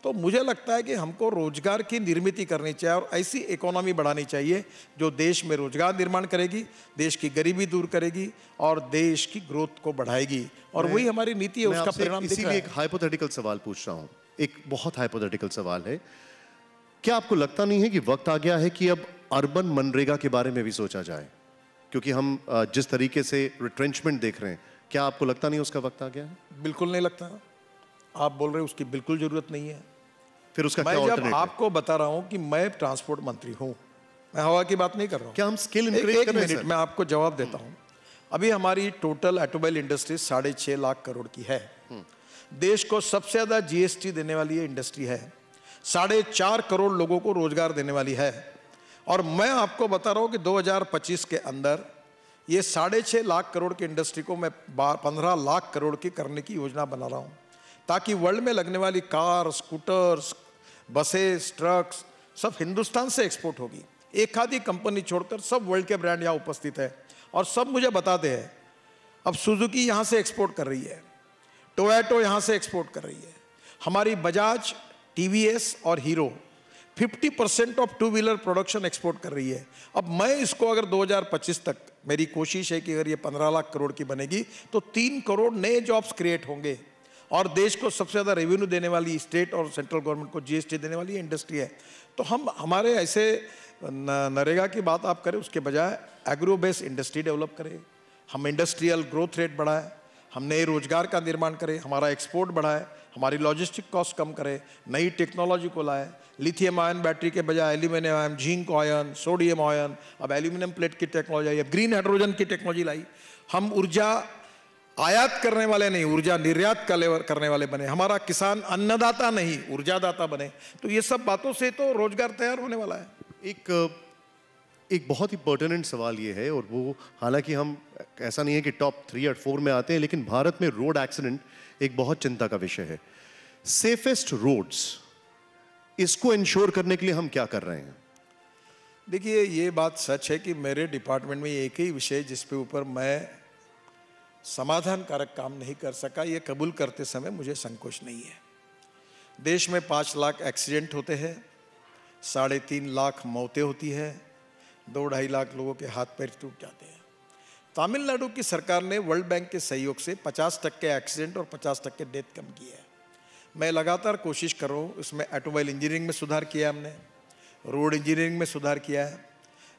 तो मुझे लगता है कि हमको रोजगार की निर्मित करनी चाहिए और ऐसी इकोनॉमी बढ़ानी चाहिए जो देश में रोजगार निर्माण करेगी, देश की गरीबी दूर करेगी और देश की ग्रोथ को बढ़ाएगी। और वही हमारी नीति है, उसका परिणाम दिख रहा है। इसीलिए एक हाइपोथेटिकल सवाल पूछ रहा हूं, एक बहुत हाइपोथेटिकल सवाल है। क्या आपको लगता नहीं है कि वक्त आ गया है कि अब अर्बन मनरेगा के बारे में भी सोचा जाए? क्योंकि हम जिस तरीके से रिट्रेंचमेंट देख रहे हैं, क्या आपको लगता नहीं उसका वक्त आ गया है? बिल्कुल नहीं लगता। आप बोल रहे हैं उसकी बिल्कुल जरूरत नहीं है। फिर उसका मैं क्या जब अल्टरनेट है? आपको बता रहा हूं कि मैं ट्रांसपोर्ट मंत्री हूं, मैं हवा की बात नहीं कर रहा हूं। क्या हम स्किल एक इंक्रीज कर रहे हैं मिनट सर? मैं आपको जवाब देता हूं। अभी हमारी total automobile industry 6.5 lakh crore की है। देश को सबसे ज्यादा जीएसटी देने वाली ये इंडस्ट्री है। 4.5 करोड़ लोगों को रोजगार देने वाली है। और मैं आपको बता रहा हूं कि 2025 के अंदर ये 6.5 लाख करोड़ की इंडस्ट्री को मैं 15 लाख करोड़ की करने की योजना बना रहा हूं, ताकि वर्ल्ड में लगने वाली कार, स्कूटर्स, बसेस, ट्रक्स सब हिंदुस्तान से एक्सपोर्ट होगी। एक आधी कंपनी छोड़कर सब वर्ल्ड के ब्रांड यहाँ उपस्थित है और सब मुझे बताते हैं। अब सुजुकी यहाँ से एक्सपोर्ट कर रही है, टोयोटो यहाँ से एक्सपोर्ट कर रही है, हमारी बजाज, टीवीएस और hero 50% of two wheeler production export कर रही है। अब मैं इसको अगर 2025 तक, मेरी कोशिश है कि अगर ये 15 लाख करोड़ की बनेगी तो 3 करोड़ नए जॉब्स क्रिएट होंगे और देश को सबसे ज़्यादा रेवेन्यू देने वाली, स्टेट और सेंट्रल गवर्नमेंट को जीएसटी देने वाली इंडस्ट्री है। तो हम हमारे ऐसे नरेगा की बात आप करें उसके बजाय एग्रो बेस्ड इंडस्ट्री डेवलप करें, हम इंडस्ट्रियल ग्रोथ रेट बढ़ाएं, हम नए रोजगार का निर्माण करें, हमारा एक्सपोर्ट बढ़ाए, हमारी लॉजिस्टिक कॉस्ट कम करें, नई टेक्नोलॉजी को लाए, लिथियम आयन बैटरी के बजाय aluminium ion, zinc ion, sodium ion, अब एल्यूमिनियम प्लेट की टेक्नोलॉजी आई, अब ग्रीन हाइड्रोजन की टेक्नोलॉजी लाई। हम ऊर्जा आयात करने वाले नहीं, ऊर्जा निर्यात करने वाले बने, हमारा किसान अन्नदाता नहीं ऊर्जादाता बने। तो ये सब बातों से तो रोजगार तैयार होने वाला है। एक बहुत ही पर्टिनेंट सवाल ये है, और वो हालांकि हम ऐसा नहीं है कि टॉप 3 और 4 में आते हैं, लेकिन भारत में रोड एक्सीडेंट एक बहुत चिंता का विषय है। सेफेस्ट रोड्स, इसको इंश्योर करने के लिए हम क्या कर रहे हैं? देखिए, ये बात सच है कि मेरे डिपार्टमेंट में एक ही विषय जिस पे ऊपर मैं समाधान कारक काम नहीं कर सका, ये कबूल करते समय मुझे संकोच नहीं है। देश में 5 लाख एक्सीडेंट होते हैं, 3.5 लाख मौतें होती है, 2-2.5 लाख लोगों के हाथ पैर टूट जाते हैं। तमिलनाडु की सरकार ने वर्ल्ड बैंक के सहयोग से 50% एक्सीडेंट और 50% डेथ कम की है। मैं लगातार कोशिश कर रहा हूँ। इसमें ऑटोमोबाइल इंजीनियरिंग में सुधार किया है हमने, रोड इंजीनियरिंग में सुधार किया है,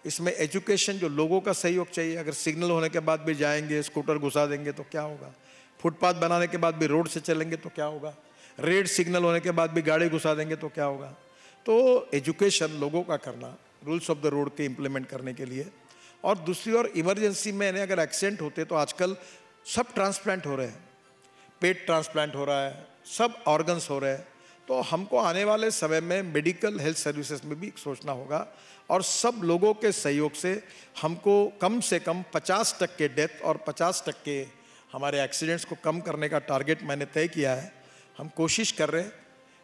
इसमें एजुकेशन, जो लोगों का सहयोग चाहिए। अगर सिग्नल होने के बाद भी जाएंगे, स्कूटर घुसा देंगे तो क्या होगा, फुटपाथ बनाने के बाद भी रोड से चलेंगे तो क्या होगा, रेड सिग्नल होने के बाद भी गाड़ी घुसा देंगे तो क्या होगा। तो एजुकेशन लोगों का करना, रूल्स ऑफ द रोड के इम्प्लीमेंट करने के लिए। और दूसरी ओर इमरजेंसी में अगर एक्सीडेंट होते तो आजकल सब ट्रांसप्लांट हो रहे हैं, पेट ट्रांसप्लांट हो रहा है, सब ऑर्गन्स हो रहे हैं। तो हमको आने वाले समय में मेडिकल हेल्थ सर्विसेज में भी सोचना होगा और सब लोगों के सहयोग से हमको कम से कम 50% डेथ और 50% हमारे एक्सीडेंट्स को कम करने का टारगेट मैंने तय किया है। हम कोशिश कर रहे हैं,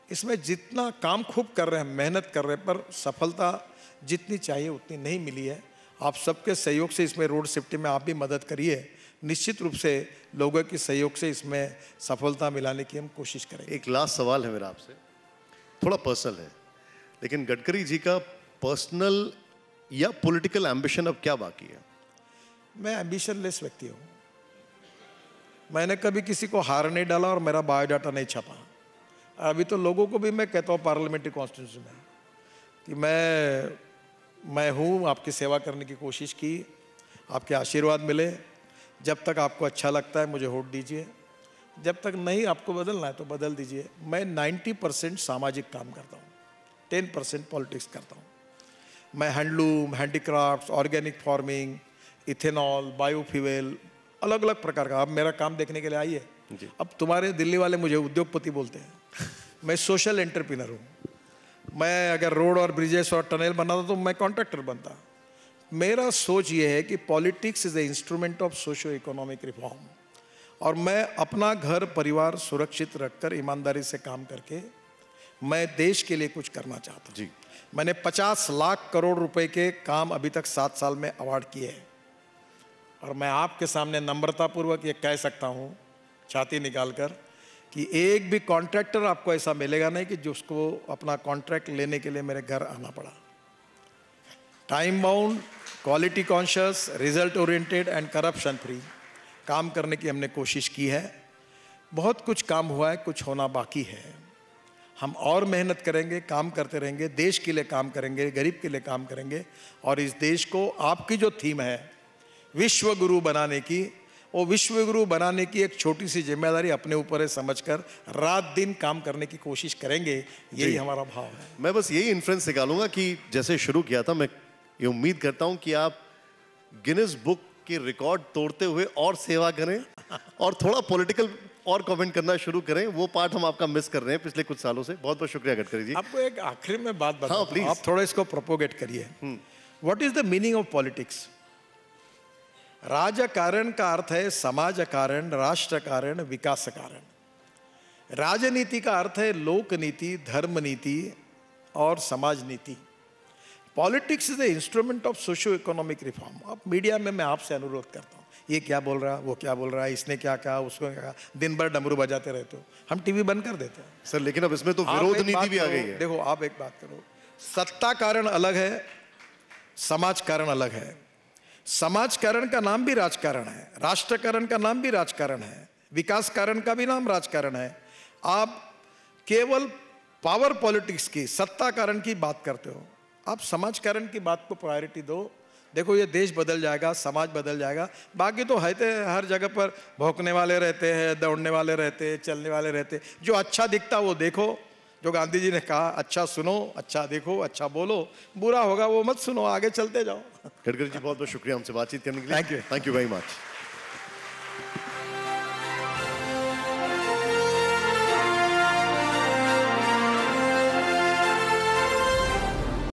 इसमें जितना काम खूब कर रहे हैं, मेहनत कर रहे हैं, पर सफलता जितनी चाहिए उतनी नहीं मिली है। आप सबके सहयोग से इसमें रोड सेफ्टी में आप भी मदद करिए। निश्चित रूप से लोगों के सहयोग से इसमें सफलता मिलाने की हम कोशिश करेंगे। एक लास्ट सवाल है मेरा आपसे, थोड़ा पर्सनल है, लेकिन गडकरी जी का पर्सनल या पॉलिटिकल एम्बिशन अब क्या बाकी है? मैं एम्बिशनलेस व्यक्ति हूँ। मैंने कभी किसी को हार नहीं डाला और मेरा बायोडाटा नहीं छपा। अभी तो लोगों को भी मैं कहता हूँ पार्लियामेंट्री कॉन्स्टिट्यूंसी में कि मैं हूँ, आपकी सेवा करने की कोशिश की, आपके आशीर्वाद मिले। जब तक आपको अच्छा लगता है मुझे वोट दीजिए, जब तक नहीं आपको बदलना है तो बदल दीजिए। मैं 90% सामाजिक काम करता हूँ, 10% पॉलिटिक्स करता हूँ। मैं handloom, handicrafts, organic farming, ethanol, biofuel, अलग अलग प्रकार का। आप मेरा काम देखने के लिए आइए। अब तुम्हारे दिल्ली वाले मुझे उद्योगपति बोलते हैं, मैं सोशल एंटरप्रेन्योर हूँ। मैं अगर रोड और ब्रिजेस और टनल बनाता तो मैं कॉन्ट्रैक्टर बनता। मेरा सोच ये है कि politics is a instrument of socio economic reform, और मैं अपना घर परिवार सुरक्षित रखकर ईमानदारी से काम करके मैं देश के लिए कुछ करना चाहता हूँ। मैंने 50 लाख करोड़ रुपए के काम अभी तक 7 साल में अवार्ड किए हैं, और मैं आपके सामने नम्रतापूर्वक ये कह सकता हूँ, छाती निकालकर, कि एक भी कॉन्ट्रैक्टर आपको ऐसा मिलेगा नहीं कि जिसको अपना कॉन्ट्रैक्ट लेने के लिए मेरे घर आना पड़ा। Time bound, quality conscious, result oriented and corruption free काम करने की हमने कोशिश की है। बहुत कुछ काम हुआ है, कुछ होना बाकी है। हम और मेहनत करेंगे, काम करते रहेंगे, देश के लिए काम करेंगे, गरीब के लिए काम करेंगे, और इस देश को आपकी जो थीम है विश्व गुरु बनाने की, वो विश्व गुरु बनाने की एक छोटी सी जिम्मेदारी अपने ऊपर है समझकर रात दिन काम करने की कोशिश करेंगे। यही हमारा भाव है। मैं बस यही इन्फ्रेंस निकालूंगा कि जैसे शुरू किया था, मैं ये उम्मीद करता हूं कि आप गिनीज बुक कि रिकॉर्ड तोड़ते हुए और सेवा करें और थोड़ा पॉलिटिकल और कमेंट करना शुरू करें। वो पार्ट हम आपका मिस कर रहे हैं पिछले कुछ सालों से। बहुत बहुत शुक्रिया गडकरी जी। आपको एक आखिरी में बात बताऊं, please. आप थोड़ा इसको प्रोपोगेट करिए। What is the meaning of politics? राजकारण का अर्थ है समाज कारण, राष्ट्र कारण, विकास कारण। राजनीति का अर्थ है लोक नीति, धर्म नीति और समाज नीति। Politics is the instrument of socio economic reform. अब मीडिया में मैं आपसे अनुरोध करता हूँ, ये क्या बोल रहा है, वो क्या बोल रहा है, इसने क्या कहा, उसको क्या कहा, दिन भर डमरू बजाते रहते हो, हम टीवी बंद कर देते हैं। सर लेकिन अब इसमें तो आप विरोध एक नीति बात भी आ करो, गई है। देखो आप एक बात करो, सत्ता कारण अलग है, समाज कारण अलग है। समाज कारण का नाम भी राजकारण है, राष्ट्र कारण का नाम भी राजकारण है, विकास कारण का भी नाम राजकारण है। आप केवल पावर पॉलिटिक्स की, सत्ता कारण की बात करते हो, आप समाज कारण की बात को प्रायोरिटी दो। देखो ये देश बदल जाएगा, समाज बदल जाएगा। बाकी तो है हर जगह पर भौंकने वाले रहते हैं, दौड़ने वाले रहते हैं, चलने वाले रहते हैं। जो अच्छा दिखता वो देखो, जो गांधी जी ने कहा, अच्छा सुनो, अच्छा देखो, अच्छा बोलो, बुरा होगा वो मत सुनो, आगे चलते जाओ। गडकरी जी बहुत बहुत शुक्रिया हमसे बातचीत करने के लिए। Thank you. Thank you very much.